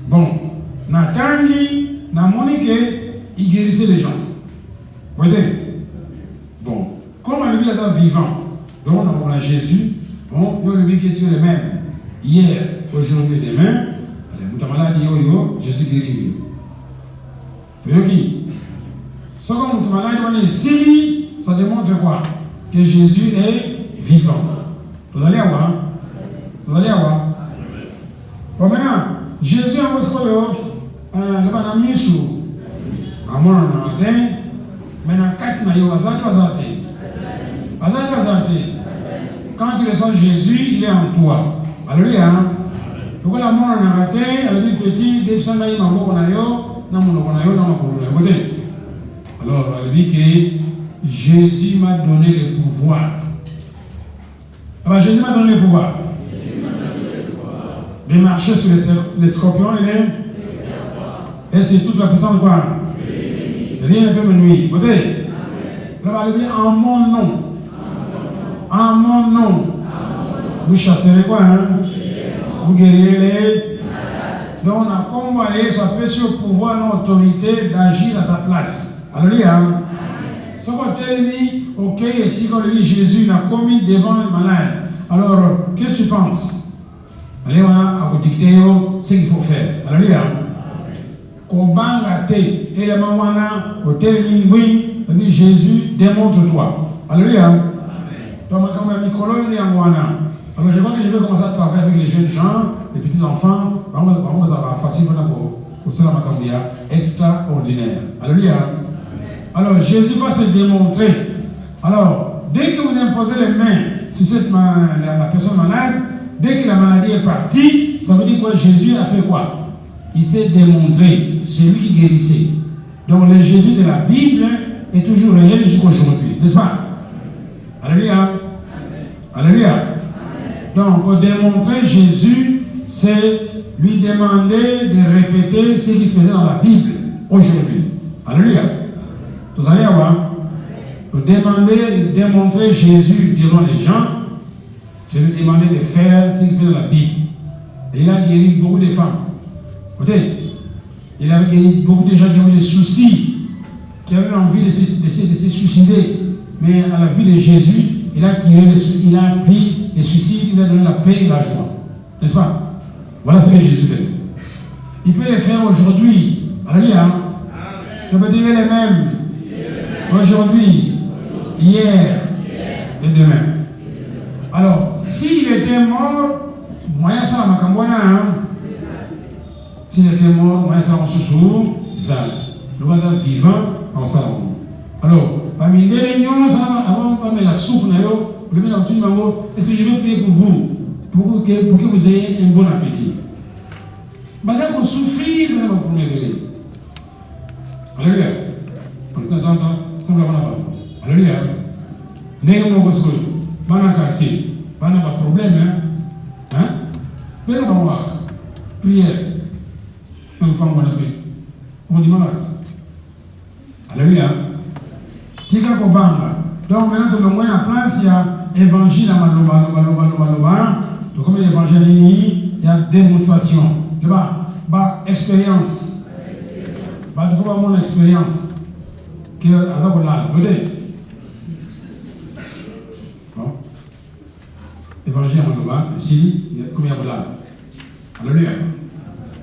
Bon, Natangi, Namonike, il guérissait les gens. Vous voyez? Bon, comme on est vivant, donc on a Jésus, bon, il y a le but qui est le même. Hier, aujourd'hui et demain, Jésus guérit. Vous voyez? Ce qu'on vous ici, ça démontre quoi? Que Jésus est vivant. Vous allez avoir. Vous allez avoir. Bon, maintenant, Jésus a reçu le banami sous. À mon matin, maintenant, 4 naïos, quand tu reçois Jésus, il est en toi. Alléluia. Donc, la mort en matin, elle dit petit, descend dans mon naïo, dans mon naïo, dans ma colonne. Alors, elle dit que Jésus m'a donné le pouvoir. Alors, Jésus m'a donné le pouvoir. De marcher sur les scorpions et c'est toute la puissance de quoi? Rien ne peut me nuire. Écoutez, là-bas, il dit en mon nom. En mon nom. Vous chasserez quoi? Vous guérirez les. Donc, on a convoyé soit précieux pouvoir, l'autorité d'agir à sa place. Alléluia. Ce qu'on dit, ok, et si on dit Jésus n'a commis devant le malade, alors qu'est-ce que tu penses? Allez, on a vous dicter ce qu'il faut faire. Alléluia. Kobanga te, élément wana, au télémingui, dit Jésus, démontre-toi. Alléluia. Donc, quand même, Nicolas, il est en wana. Alors, je crois que je vais commencer à travailler avec les jeunes gens, les petits enfants. Par contre, ça va facile pour cela, extraordinaire. Alléluia. Alors, Jésus va se démontrer. Alors, dès que vous imposez les mains sur la personne malade, dès que la maladie est partie, ça veut dire quoi? Jésus a fait quoi? Il s'est démontré. C'est lui qui guérissait. Donc, le Jésus de la Bible est toujours réel jusqu'à aujourd'hui. N'est-ce pas? Alléluia. Alléluia. Donc, pour démontrer Jésus, c'est lui demander de répéter ce qu'il faisait dans la Bible aujourd'hui. Alléluia. Vous allez avoir. Pour demander, démontrer Jésus devant les gens, c'est lui demander de faire ce qu'il fait dans la Bible. Et il a guéri beaucoup de femmes. Écoutez, il a guéri beaucoup de gens qui avaient des soucis, qui avaient envie de se suicider. Mais à la vie de Jésus, il a pris les suicides, il a donné la paix et la joie. N'est-ce pas? Voilà ce que Jésus faisait. Il peut le faire aujourd'hui. Alléluia. Il peut dire les mêmes. Aujourd'hui, hier et demain. Alors, s'il était mort, moyen ça m'a cambona. S'il était mort, moyen ça en sous-sous, le voisin vivant en salon. Alors, parmi les réunions, ça avant de la soupe, le mettre dans tout le monde, est-ce que je vais prier pour vous, pour que vous ayez un bon appétit. Parce que vous souffrez, vous n'avez pas pour m'aider. Alléluia. On est en temps, ça me l'a pas. Alléluia. N'est-ce pas parce que dans le quartier, pas de problème, hein? Mais on va voir. Prière. On ne peut pas voir la paix. On dit malade. Alléluia. Tika Kobanga. Donc maintenant, tout le monde en place, il y a évangile à Maloba. Donc comme l'évangile, il y a démonstration. Il y a expérience. Il y a mon expérience. Que là, bon. Évangile à Maloba, ici, il y a combien de là? Alléluia.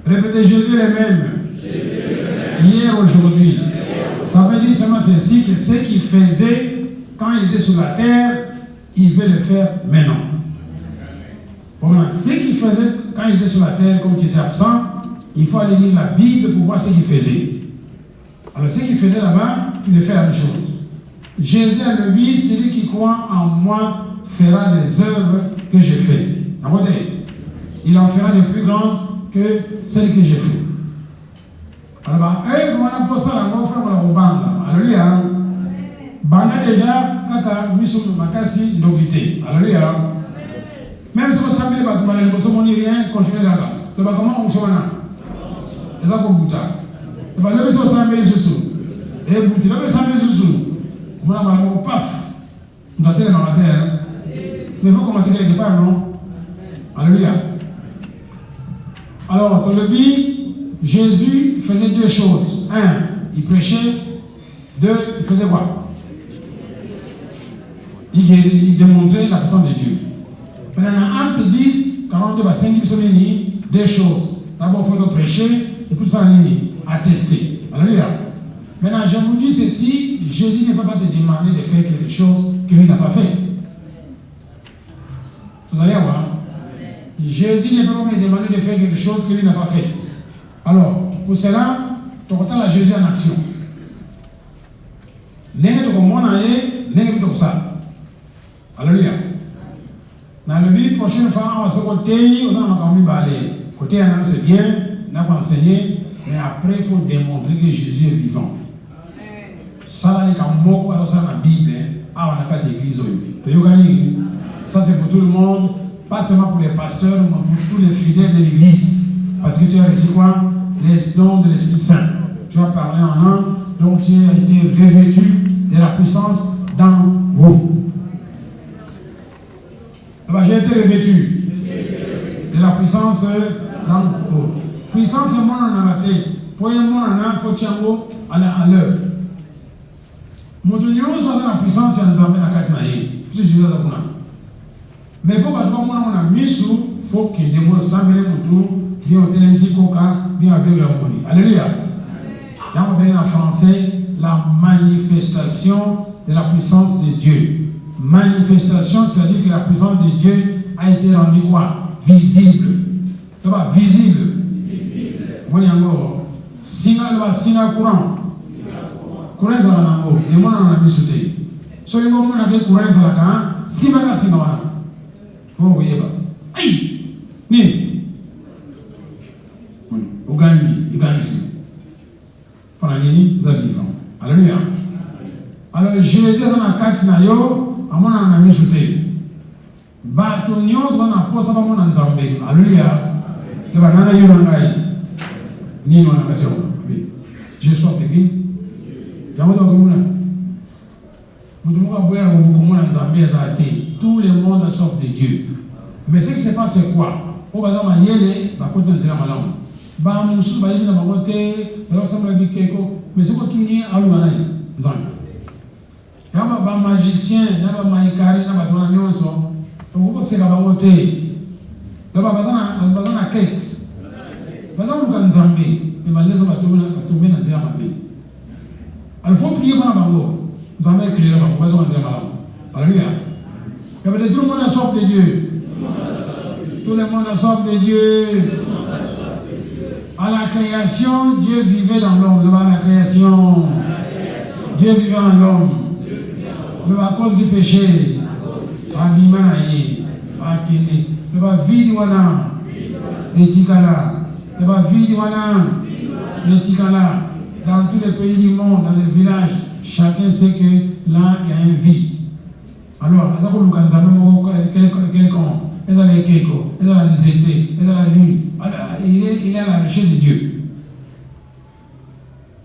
Répétez Jésus est le même. Hier, aujourd'hui. Ça veut dire seulement ceci, que ce qu'il faisait quand il était sur la terre, il veut le faire maintenant. Bon, ce qu'il faisait quand il était sur la terre, comme tu étais absent, il faut aller lire la Bible pour voir ce qu'il faisait. Alors, ce qu'il faisait là-bas, tu le fais la même chose. Jésus a le dit, celui qui croit en moi fera les œuvres que j'ai faites. Il en fera de plus grandes que celles que j'ai faites. Alors, œuvre, on a posé la main, on a fait alléluia. Bana déjà, kaka, miso makasi, ndogité. Alléluia. Même si vous savez les bâtiments, vous ne rien, continuez là-bas. Le bâtiment, on se voit là. Et ça, comme bouta. Et bien, le monsieur, ça met sous. Et bouti, le monsieur, ça met sous. On va avoir paf. On va tellement mater. Mais il faut commencer quelque part, non? Alléluia. Alors, dans le but, Jésus faisait deux choses. Un, il prêchait. Deux, il faisait quoi? Il démontrait la puissance de Dieu. Maintenant, dans Acte 10, 42, 5, deux choses. D'abord, il faut prêcher, et puis ça, attester. Alléluia. Maintenant, je vous dis ceci, Jésus ne peut pas te demander de faire quelque chose que lui n'a pas fait. Vous allez voir. Jésus ne peut pas me demander de faire quelque chose que lui n'a pas fait. Alors, pour cela, tu retends la Jésus en action. N'est-ce pas ça? Alléluia. Dans le but, prochaine fois, on va se côté, on va encore mieux balayer. Côté, c'est bien, on a enseigné, mais après, il faut démontrer que Jésus est vivant. Ça, c'est comme mot, ça dans la Bible, on n'a pas d'église. Ça, c'est pour tout le monde, pas seulement pour les pasteurs, mais pour tous les fidèles de l'église. Parce que tu as reçu quoi? Les dons de l'Esprit Saint. Tu as parlé en langue, donc tu as été revêtu de la puissance dans vous. J'ai été revêtu de la puissance dans vous. Puissance, c'est moi en a raté. Pour un monde en a, il faut tiango à l'heure. Moutounion, soit dans la puissance, il y a un la carte maïe. C'est Jésus à mais pour que moi, on a mis sous, il faut qu'il y ait des mots sans venir moutou, bien au télémsicoca, bien avec la monnaie. Alléluia. Dans bien en français, la manifestation de la puissance de Dieu. Manifestation, c'est-à-dire que la puissance de Dieu a été rendue quoi? Visible. C'est pas visible. Moi, il y a encore. Singa courant. Courant, ça va dans l'eau. Et moi, on a mis sous terre. So, il y a un moment où courant, ça va dans singa. Vous voyez pas? Aïe! Ni! Au gagne, il gagne ici. Pendant l'année, vous avez vivant. Alléluia. Alors, Jésus dans la carte, à mon ami souté. Batonios va na posa ba mon nzambe. Alléluia. Le banana yonangai. Ni non na mateo. Je suis avec Jambo ko mona. Mutumo ka boya ko mona nzambe za te. Tout le monde sauf de Dieu. Mais ce qui se passe c'est quoi? O baza ma yele ba ko tenzela malamu. Ba musu ba yina ba kote, ba samba bikeko. Mais ce que tu ni alu banani. Nzambe. Il y a des magiciens, il y a des maïkari, il y a des nyonso. Donc, c'est la bangote. Il y a des quête. Il y a des nzambe. Et malgré ça, il y a tomber dans la mabe. Alors, il faut prier pour la bango. Nzambe est clair, il faut dire la alléluia. Il y a tout le monde a soif de Dieu. Tout le monde a soif de Dieu. À la création, Dieu vivait dans l'homme. À la création, Dieu vivait en l'homme. Mais à cause du péché, Abimanaï, Akini, le va vidouana, etikala, le va vidouana, etikala. Dans tous les pays du monde, dans les villages, chacun sait que là, il y a un vide. Alors, ça pour nous quand quelqu'un, ils ont les keko, ils ont la nzete, ils ont la lune. Il est à la recherche de Dieu.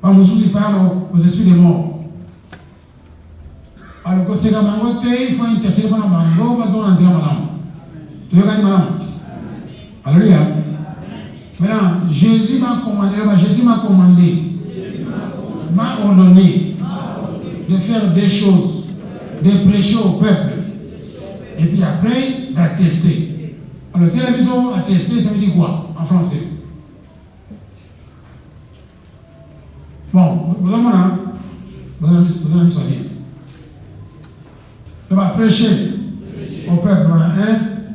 Par mon souci, parle aux esprits des morts. Alors, quand c'est la mangote, il faut intercéder pour la mango, parce qu'on a dit la madame. Tu veux gagner madame? Alléluia. Maintenant, Jésus m'a commandé, m'a ordonné de faire des choses, de prêcher au peuple, et puis après, d'attester. Alors, si la maison attester, ça veut dire quoi en français? Bon, vous avez mis ça bien. On va prêcher au peuple. Voilà, 1,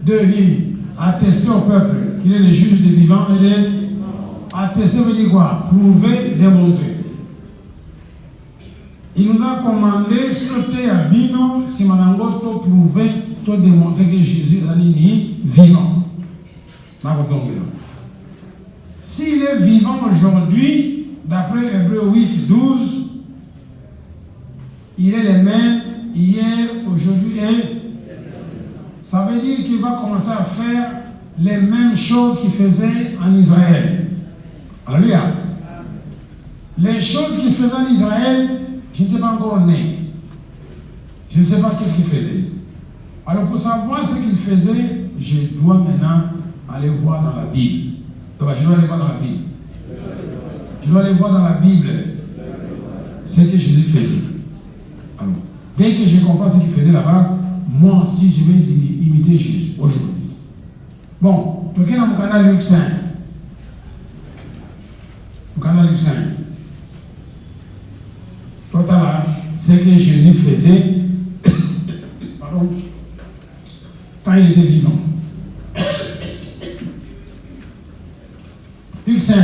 2, attester au peuple qu'il est le juge des vivants et des. Attester veut dire quoi? Prouver, démontrer. Il nous a commandé, sauter à Bino, si Manango to prouver, to démontrer que Jésus est vivant. S'il est vivant aujourd'hui, d'après Hébreux 8, 12, il est le même hier, aujourd'hui et ça veut dire qu'il va commencer à faire les mêmes choses qu'il faisait en Israël. Alléluia. Les choses qu'il faisait en Israël, je n'étais pas encore né. Je ne sais pas qu'est-ce qu'il faisait. Alors pour savoir ce qu'il faisait, je dois maintenant aller voir dans la Bible. Donc je dois aller voir dans la Bible. Je dois aller voir dans la Bible ce que Jésus faisait. Alors, dès que je comprends ce qu'il faisait là-bas, moi aussi je vais imiter Jésus aujourd'hui. Bon, donc dans mon canal Luc 5. Mon canal Luc 5. Là, ce que Jésus faisait pardon, quand il était vivant. Luc 5,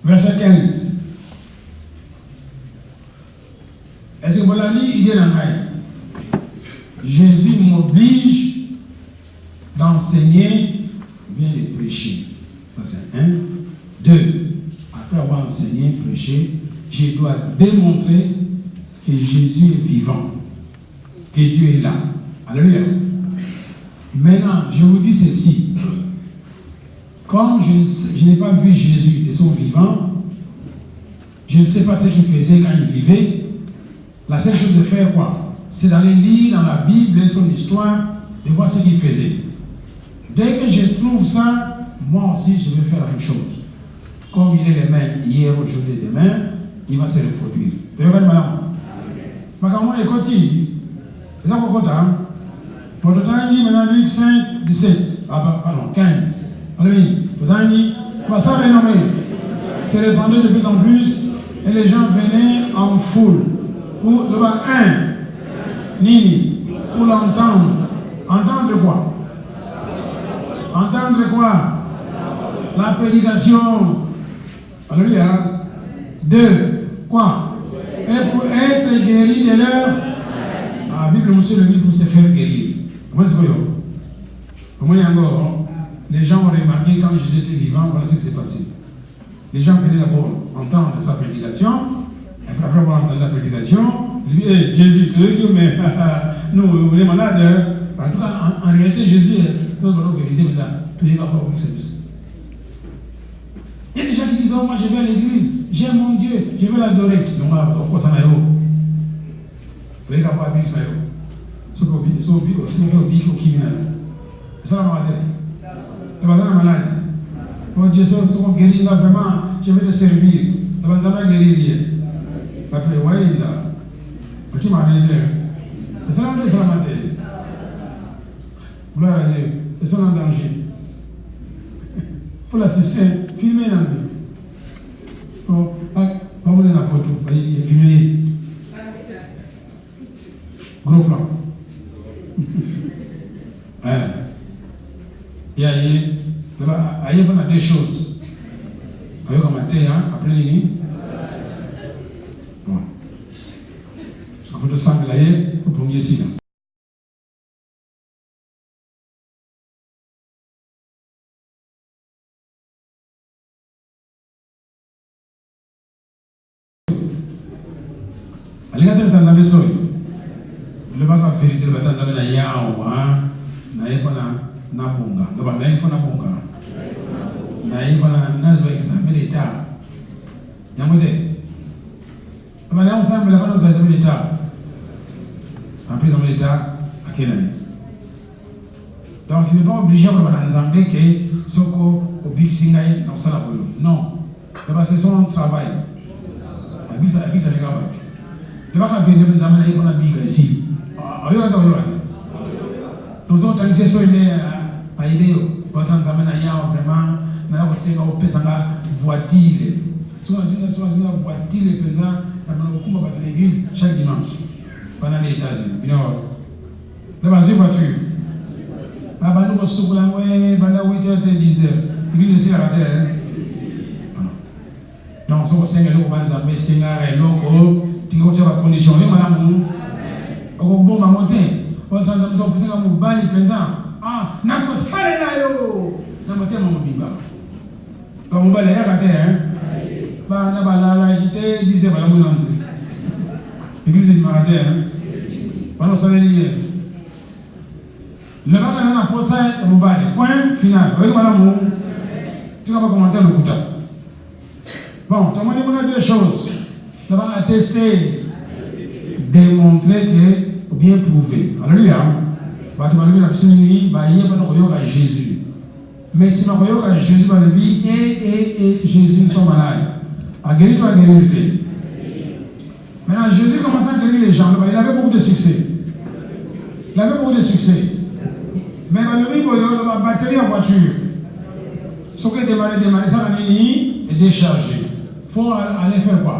verset 15. Est-ce que vous l'avez dit? Il est dans la Jésus m'oblige d'enseigner, bien de prêcher. Ça c'est 1. 2. Après avoir enseigné, prêché, je dois démontrer que Jésus est vivant, que Dieu est là. Alléluia. Maintenant, je vous dis ceci. Comme je n'ai pas vu Jésus de son vivant, je ne sais pas ce qu'il faisait quand il vivait. La seule chose de faire quoi? C'est d'aller lire dans la Bible son histoire, de voir ce qu'il faisait. Dès que je trouve ça, moi aussi je vais faire la même chose. Comme il est le même hier, aujourd'hui et demain, il va se reproduire. Vous voyez, madame? Macaron est continue. C'est ça qu'on compte, hein? Pour le temps, il dit maintenant Luc 5, 17. Ah, pardon, 15. Allez, le temps, il dit, ça va nommer. C'est répandu de plus en plus, et les gens venaient en foule. Pour le bas 1, Nini, pour l'entendre. Entendre quoi? Entendre quoi? La prédication. Alléluia. 2. Quoi? Et pour être guéri de leur. Ah, Bible, monsieur le dit pour se faire guérir. Comment c'est encore? Les gens ont remarqué quand Jésus était vivant, voilà ce qui s'est passé. Les gens venaient d'abord entendre sa prédication, et puis après avoir entendu la prédication, ils disent hey, Jésus, tu veux que mais nous, on est malades. En tout cas, en réalité, Jésus est dans la vérité, mais là, tu n'es pas pour cette chose. Il y a des gens qui disent, oh, moi je vais à l'église, j'aime mon Dieu, je veux l'adorer. Donc, pourquoi ça n'a pas? Vous voyez qu'à part ça, c'est au bic au criminel. C'est ça la maladie. C'est pas ça la maladie. Oh Dieu, si on guérit là, vraiment, je vais te servir. Tu vas jamais guérir. Après, ouais, là. Qui m'a dit, c'est ça la maladie. Gloire à Dieu. C'est ça en danger. Il faut l'assister, filmer dans lui. Oh, pas vous donner la photo, filmer. Gros plan. Il y a des choses. Avec un matin, après les nuits. Bon. Je vais te sangler pour prendre ici. Allez, regardez ça dans le sol. Le bac à vérité, le bâtard dans la yawa, n'a pas na bunga. Le bac n'a pas na bunga. N'a pas na examen d'état. Il y a un modèle. Le bac n'a pas na examen d'état. Après, examen d'état, à quel âge? Donc, tu n'es pas obligé de faire des que ce au big singaï dans ça. Non. C'est son travail. Avec ça, les gars. Tu vas faire des examens qu'on a mis ici. Nous avons organisé ça à aider aux examens vraiment. Nous avons aussi une voiture. Nous avons une voiture présente dans l'église chaque dimanche. Pendant les États-Unis. Nous avons une voiture. Nous avons une 8h, 10h. L'église est à la terre. Donc, Donc, si vous avez un Senga et l'autre, tu as des conditions. Madame, bon, va monter. On a des gens qui ont bali pensant, ah, n'a pas salé là yo. N'a monté mon biba. Donc on va aller à terre, bah n'a pas la quitté, disait bah la mon nom. L'église du Marathon, bah non salé lié. Le matin on a posé mon bali. Point final. Voyez madame, tu vas pas commenter le coup. Bon, tu m'as dit qu'on a deux choses. D'abord attester, démontrer que bien prouvé. Alléluia. Parce que Jésus. Mais si Jésus va le dire, et Jésus nous sommes malades. A guéri toi, a guéri. Maintenant, Jésus commence à guérir les gens. Il avait beaucoup de succès. Mais il va batterie en voiture. Ce qui est démarré, ça va est déchargé. Il faut aller faire quoi?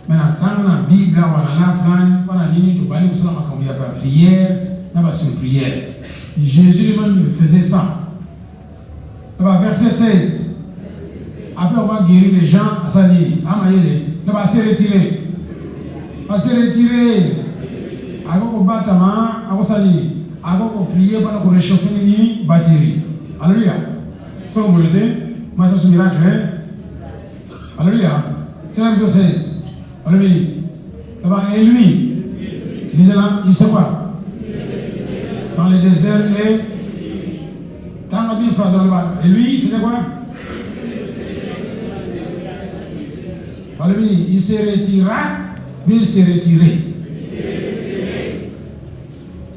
Maintenant, quand on a la Bible, on a la flamme, on a l'île, on a la prière, on a la prière. Jésus lui-même faisait ça. Verset 16. Après, on va guérir les gens à sa ligne. On va se retirer. On va se retirer. On va battre à sa ligne. On va prier pour réchauffer la batterie. Alléluia. C'est ce que vous voulez dire. Moi, c'est un miracle. Alléluia. C'est la verset 16. Et lui, il sait quoi? Dans le désert et dans la Bible, et lui, il faisait quoi? Il se retira, mais il s'est retiré.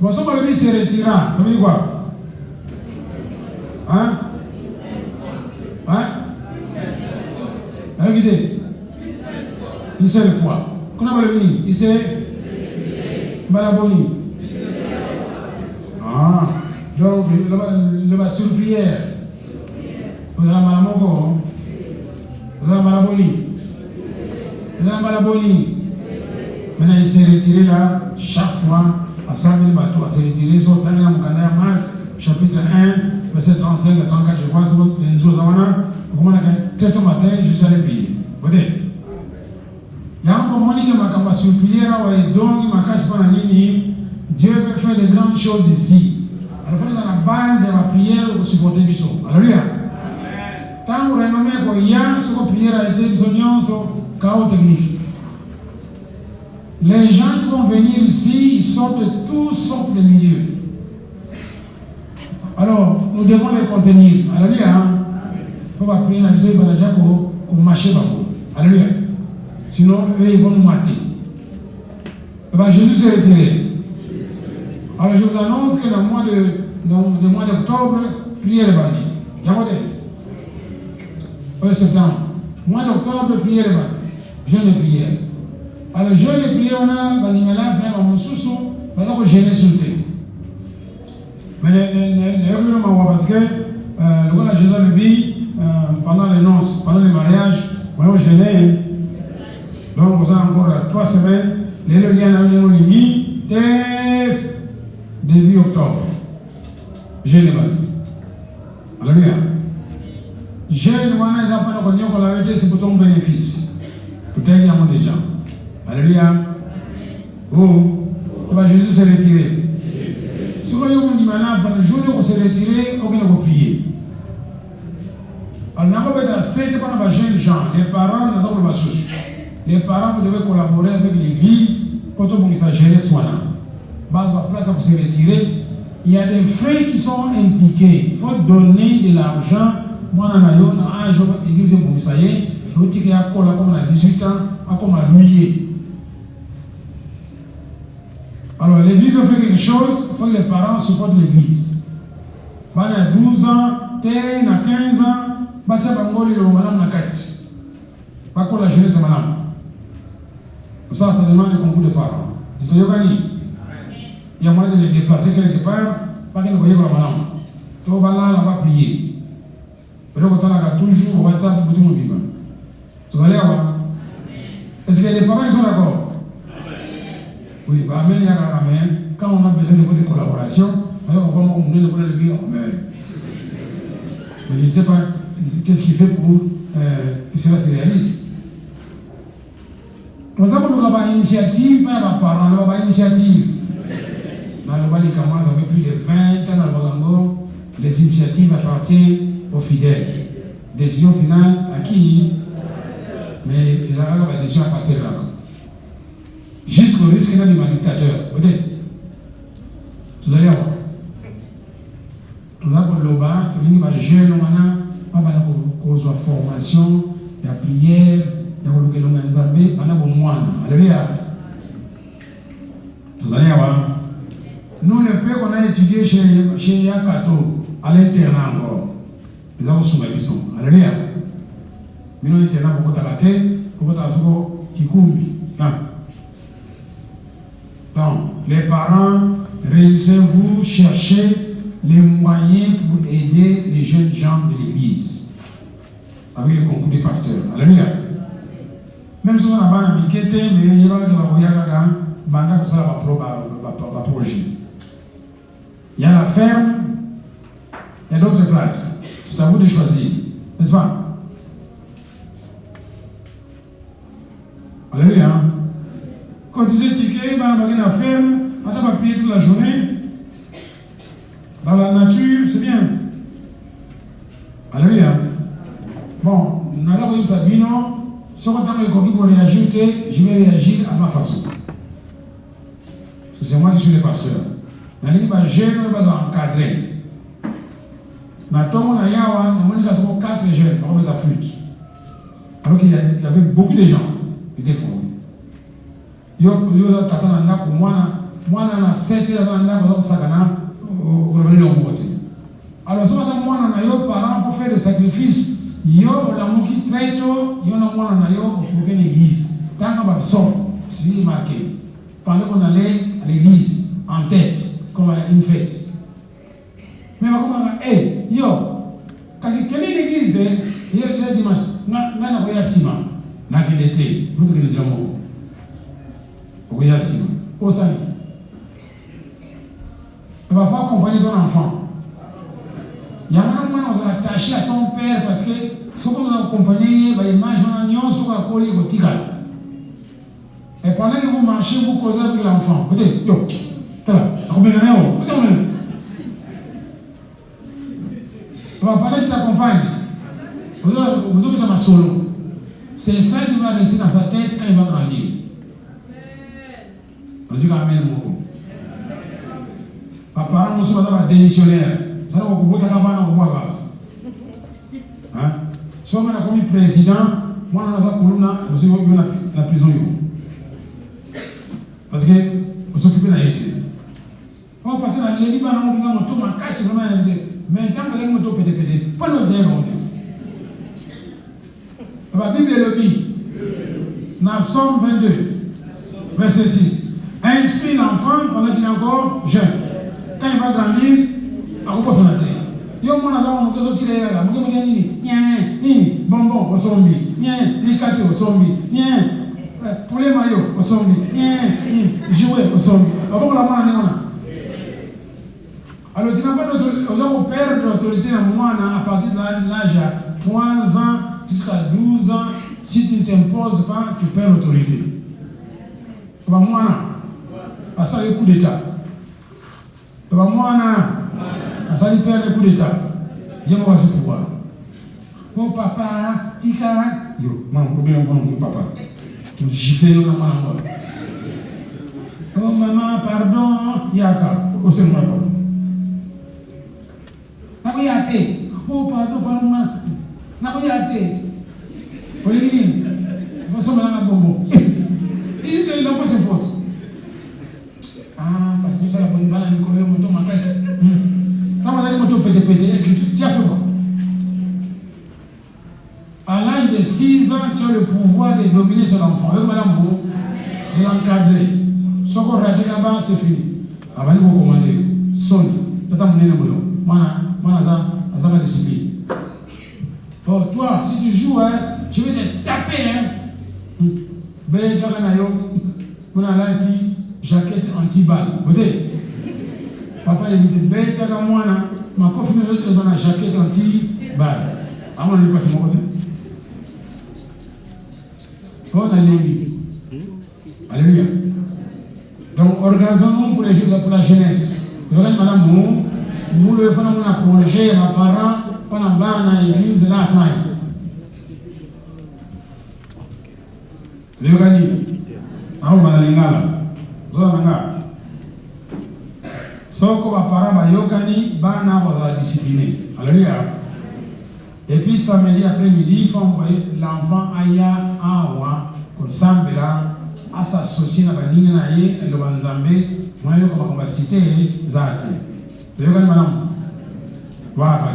Bon, si on il se retira, ça veut dire quoi? Hein? Écoutez. Une seule fois. Qu'on a le venu, il s'est balaboni. Ah, donc le bas sur prière. Vous avez malamoko. Vous avez malaboni. Vous avez malaboni. Maintenant il s'est retiré là, chaque fois, à 100 000 bateaux, à se retirer, sur Marc, chapitre 1, verset 35 à 34, je crois, c'est votre comment on a fait tout matin, je suis allé prier. Vous voyez? Dieu veut faire de grandes choses ici. Alors, il faut à la base de la prière pour supporter du son. Alléluia. Tant que vous renommez qu'il y a ce que la prière a été besoin de chaos technique. Les gens qui vont venir ici, ils sortent de toutes sortes de milieux. Alors, nous devons les contenir. Alléluia. Il faut pas prier dans les yeux pour marcher. Alléluia. Sinon, eux, ils vont nous mater. Jésus s'est retiré. Alors, je vous annonce que le mois d'octobre, prière est valide. Il y a quoi septembre. Mois d'octobre, prière est valide. Jeûne et prière. Alors, jeûne et prière, on a l'animal là, frère, on sous parce qu'on gêne sous le thé. Mais parce que, le Jésus le dit, pendant les noces, pendant les mariages, on gênait. Donc, vous avez encore 3 semaines. Les liens ont été début octobre. Jeune Alléluia. Jeune, c'est pour ton bénéfice. Pour t'aider à mon déjà. Alléluia. Oh, Jésus s'est retiré. Si vous avez le jour où vous s'est retiré, vous pouvez prier. Alors, nous avons été par les jeunes gens, les parents, nous avons pas souci. Les parents, vous devez collaborer avec l'église pour que vous gérer soi là. Base la place pour se retirer. Il y a des frais qui sont impliqués. Il faut donner de l'argent. Moi, dans un jour, l'église est pour ça y est. Je vous dis qu'il y a comme on a 18 ans, comme à louer. Alors, l'église fait quelque chose, il faut que les parents supportent l'église. Il y a 12 ans, 15 ans, il y a Bangoli, madame Nakati. Pas pour la jeunesse, madame. Ça demande le concours des parents. Il y a moyen de les déplacer quelque part, pas qu'ils ne voient pas la madame. Donc, on va prier. Mais donc, on a toujours WhatsApp pour tout le monde. Vous allez avoir. Est-ce qu'il y a des parents qui sont d'accord? Oui, amen, il y a amen. Quand on a besoin de votre collaboration, alors on va le dire amen. Mais je ne sais pas qu'est-ce qu'il fait pour que cela se réalise. Nous avons une initiative, pas les parents, nous avons une initiative. Dans le Bali Kamaz, ça fait plus de 20 ans dans le Bagango, les initiatives appartiennent aux fidèles. Décision finale à qui? Mais il y a la décision à passer là. Jusqu'au risque d'un dictateur. Vous allez voir. Nous avons le bas, nous avons les jeunes, nous avons la formation, la prière, nous avons le Nzambe, nous avons le moine. Alléluia. Vous allez voir. Nous, le peu qu'on a étudié chez Yakato, à l'internat encore, nous avons soumis les sons. Alléluia. Mais nous, l'internat, pour que Kikumbi. Donc, les parents, réussissez-vous chercher les moyens pour aider les jeunes gens de l'église avec le concours des pasteurs. Alléluia. Même si on a un mais il y a un projet. Il y a la ferme, il y a d'autres places. C'est à vous de choisir. N'est-ce pas? Alléluia. Quand tu dis ticket, on va la ferme, on va prier toute la journée. Dans la nature, c'est bien. Alléluia. Bon, nous avons eu Sabino. Si on a pour réagir, je vais réagir à ma façon. Parce que c'est moi qui suis le pasteur. Dans les jeunes, on va encadrer. Dans le temps, on a 4 jeunes, on va mettre la flûte. Alors qu'il y avait beaucoup de gens qui étaient formés. Il y a 7 alors, si on a parents pour faire des sacrifices, il y a qui traite, il y a pour une église. Tant qu'on va c'est marqué. Pendant qu'on allait à l'église, en tête, comme une fête. Mais on va dire, quasi quelle est l'église, il y a le dimanche, on a un ciment, on a un été, vous pouvez dire mot. On a un ciment. Pour ça, il va falloir accompagner ton enfant. Il y a un moment où on est attaché à son père parce que ce qu'on a accompagné, il va imaginer un sur la colle et pendant que vous marchez, vous causez avec l'enfant. Vous dites, yo, t'es là, on va parler qui t'accompagne. Vous avez dans ma solo. C'est ça qui va rester dans sa tête quand il va grandir. On dit qu'amen, mon papa, nous sommes un démissionnaire. Ça va vous botter avant de voir. Si on a comme président, moi, on a la prison. Parce que on s'occupe de la été. On va passer dans les Liban, on va monter ma casse, mais tant que les motos pété, pas nos démons. La Bible le dit. Dans Psaume 22, verset 6. Inspire l'enfant pendant qu'il est encore jeune. Quand il va grandir, à quoi s'en attendre? Il y a un moment où on a tiré là, on a dit, bonbon au zombie, ni kati au zombie, pour les maillots au zombie, jouer au zombie. Alors, tu n'as pas d'autorité, on perd l'autorité à un moment à partir de l'âge de 3 ans jusqu'à 12 ans. Si tu ne t'imposes pas, tu perds l'autorité. À ça, le coup d'État. À ça, il perd le coup d'État. Il y a un pouvoir. Oh papa, tika. Yo, maman, bien papa. J'y fais le maman. Oh maman, pardon, yaka. Oh, c'est moi, pardon. Nakoyate. Oh pardon, maman. Nakoyate. Olivier, vous sommes dans la bombe. Il n'a pas ses postes. Ah, parce que ça, la bonne balle, il connaît mon ma caisse. Quand vous avez mon pété, est-ce que tu as fait quoi? À l'âge de 6 ans, tu as le pouvoir de dominer son enfant. Oui, madame, vous, de l'encadrer. Ce qu'on rate là-bas, c'est fini. Avant de vous commander, sonne. Tu as mené le boulot. Moi, ça va discipline. Oh, toi, si tu joues, je vais te taper. Ben, tu as un jaquette anti-balle. Vous voyez? Papa, il me dit, ben, tu as moi, ma confirmation, ils ont une jaquette anti-balle. Ah, moi, je ne sais pas si mon côté. On a l'évité. Alléluia. Donc, organisons-nous pour la jeunesse. Regardez, madame, nous le faisons un projet, mes parents, on a dans l'église, là, fin. Regardez, on a l'ingala. Vous avez l'ingala. Soko ba parents ba yokani, bana ba discipliné. Alléluia. Et puis samedi après-midi, il faut envoyer l'enfant aya awa au sambela à s'associer à la ligne naïe et le banzambe moi yo comme capacité zati. Vous voyez madame? Voilà.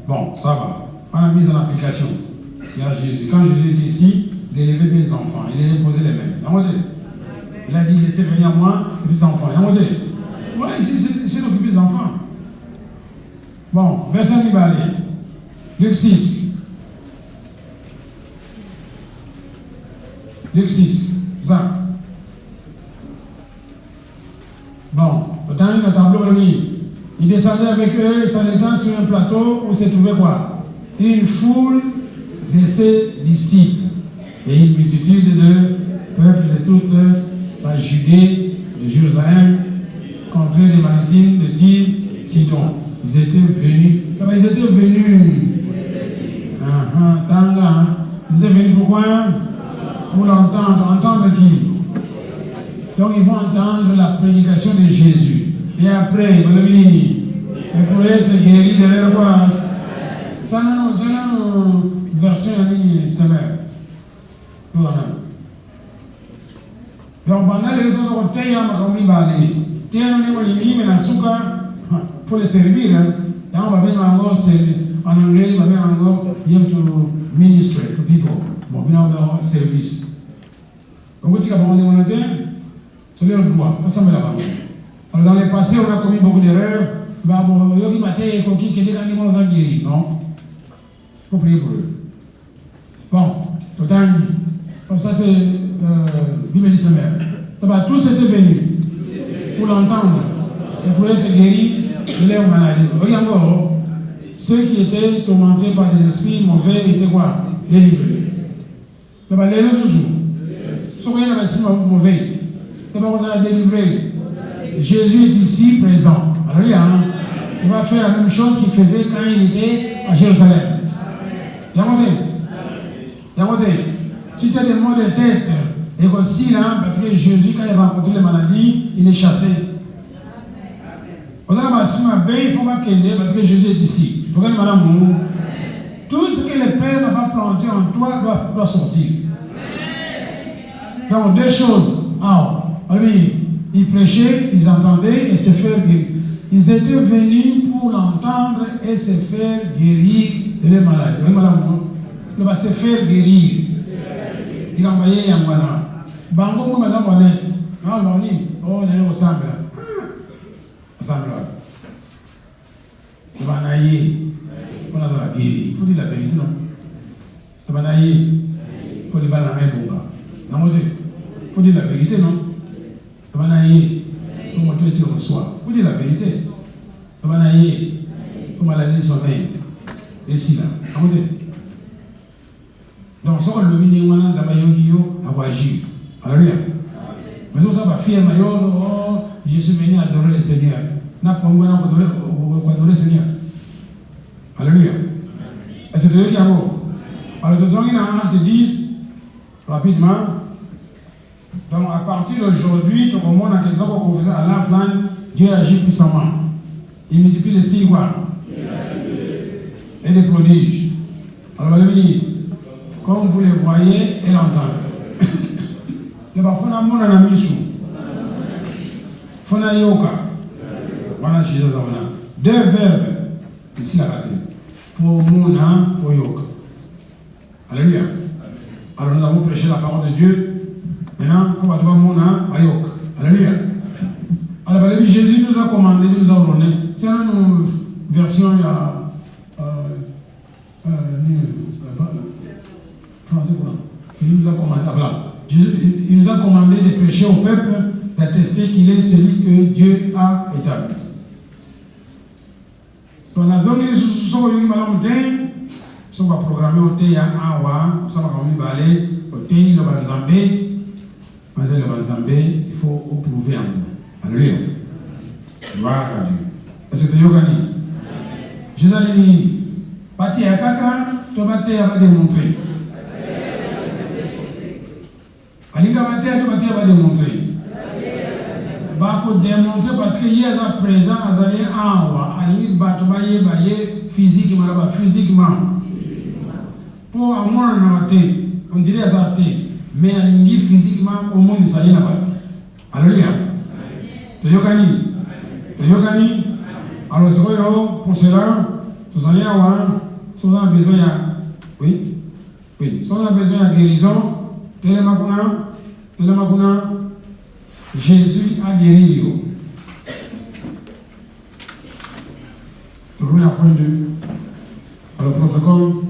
Bon, ça va. On a mis en application. Il y a Jésus. Quand Jésus était ici, il a élevé les enfants, il a imposé les mains. Il a dit laissez venir moi les enfants. Voilà, c'est d'occuper les enfants. Bon, verset Nibali. Luc 6. Luc 6. Ça. Bon, autant le tableau, il descendait avec eux, s'arrêtant sur un plateau où se trouvait quoi? Une foule de ses disciples et une multitude de peuples de toute la Judée, de Jérusalem, contrée des Maritimes, de Tyr, Sidon. Ils étaient venus. Ils étaient venus. Ils étaient venus pourquoi? Pour l'entendre. Entendre qui? Donc ils vont entendre la prédication de Jésus. Et après, ils vont le venir. Et pour être guéris de leur quoi? Ça, non, c'est une version en ligne sévère. Voilà. Donc pendant les raisons de côté, il y a un peu de balai. Il y a un peu de ligne, mais la souka, pour les servir, il y a un peu de servir. En anglais, il y a un peu you have to minister to people. Bon, il y a un service. Donc, vous dites qu'on est honnête, c'est leur droit. Il faut s'en mettre là-bas. Alors, dans le passé, on a commis beaucoup d'erreurs. Non? Il faut prier pour eux. Bon, comme ça, c'est Bible dit sa mère. Tous étaient venus pour l'entendre et pour être guéris de leur maladie. Regardez, ceux qui étaient tourmentés par des esprits mauvais étaient quoi? Délivrés. Les sous-sous. Ceux qui ont des esprits mauvais, c'est pas qu'on a délivré. Jésus est ici présent. Alléluia. Il va faire la même chose qu'il faisait quand il était à Jérusalem. Regardez. Si tu as des maux de tête, et aussi là, parce que Jésus, quand il a rencontré les maladies, il est chassé. Vous allez m'assumer, il ne faut pas qu'il ait, parce que Jésus est ici. Regardez madame, tout ce que le Père n'a pas planté en toi doit sortir. Donc, deux choses. Ils prêchaient, ils entendaient et se faire guérir. Ils étaient venus pour l'entendre et se faire guérir de leurs maladies. Regardez madame, il va se faire guérir. Il va envoyer un moine. Bango, moi, je suis honnête. On est au semble. Il va naïr. On a la guérir. Il faut dire la vérité, non? Il va naïr. Il faut dire la vérité. Il faut dire la vérité, non? Il va naïr. Il faut montrer que tu reçois. Il faut dire la vérité. Il va naïr. Il faut maladie sommeil. Et si là. Donc, si on le vit, on a agir. Alléluia. Mais on va fier, je suis venu adorer le Seigneur. N'a pas adorer le Seigneur. Alléluia. Et c'est de là alors, je te dis rapidement. Donc, à partir d'aujourd'hui, tout le monde a quelque chose qu'on faisait à la flamme, Dieu agit puissamment. Il multiplie les signes et les prodiges. Alors, comme vous les voyez et l'entendez. Il va faire un monde à la mission. Fona yoka. Voilà Jésus. Deux verbes. Ici la raté. Pour mona, pour yoka. Alléluia. Alors nous avons prêché la parole de Dieu. Maintenant, il faut avoir mona, yoka. Alléluia. Alors Jésus nous a commandé, nous a ordonné. C'est une version il y a français quoi. Il nous a commandé. Voilà. Il nous a commandé de prêcher au peuple, d'attester qu'il est celui que Dieu a établi. Donc, la zone de ce que nous avons programmé au Théa, ça va quand même aller. côté le Banzambé, mais le Banzambé, il faut prouver en nous. Alléluia. Gloire à Dieu. Est-ce que tu as gagné? Jésus a dit, bâti à caca, tu vas démontrer. Alinga bâti va démontrer. Va démontrer parce qu'il y a à présent, azali awa, alingi batu baye physiquement. Pour avoir un matin, on dirait à mais alingi physiquement au monde ça y est là-bas. Alléluia. Tu as gagné. Alors c'est quoi pour cela, vous allez avoir, si vous avez besoin si on a besoin de guérison, Jésus a guéri. Tournez à point de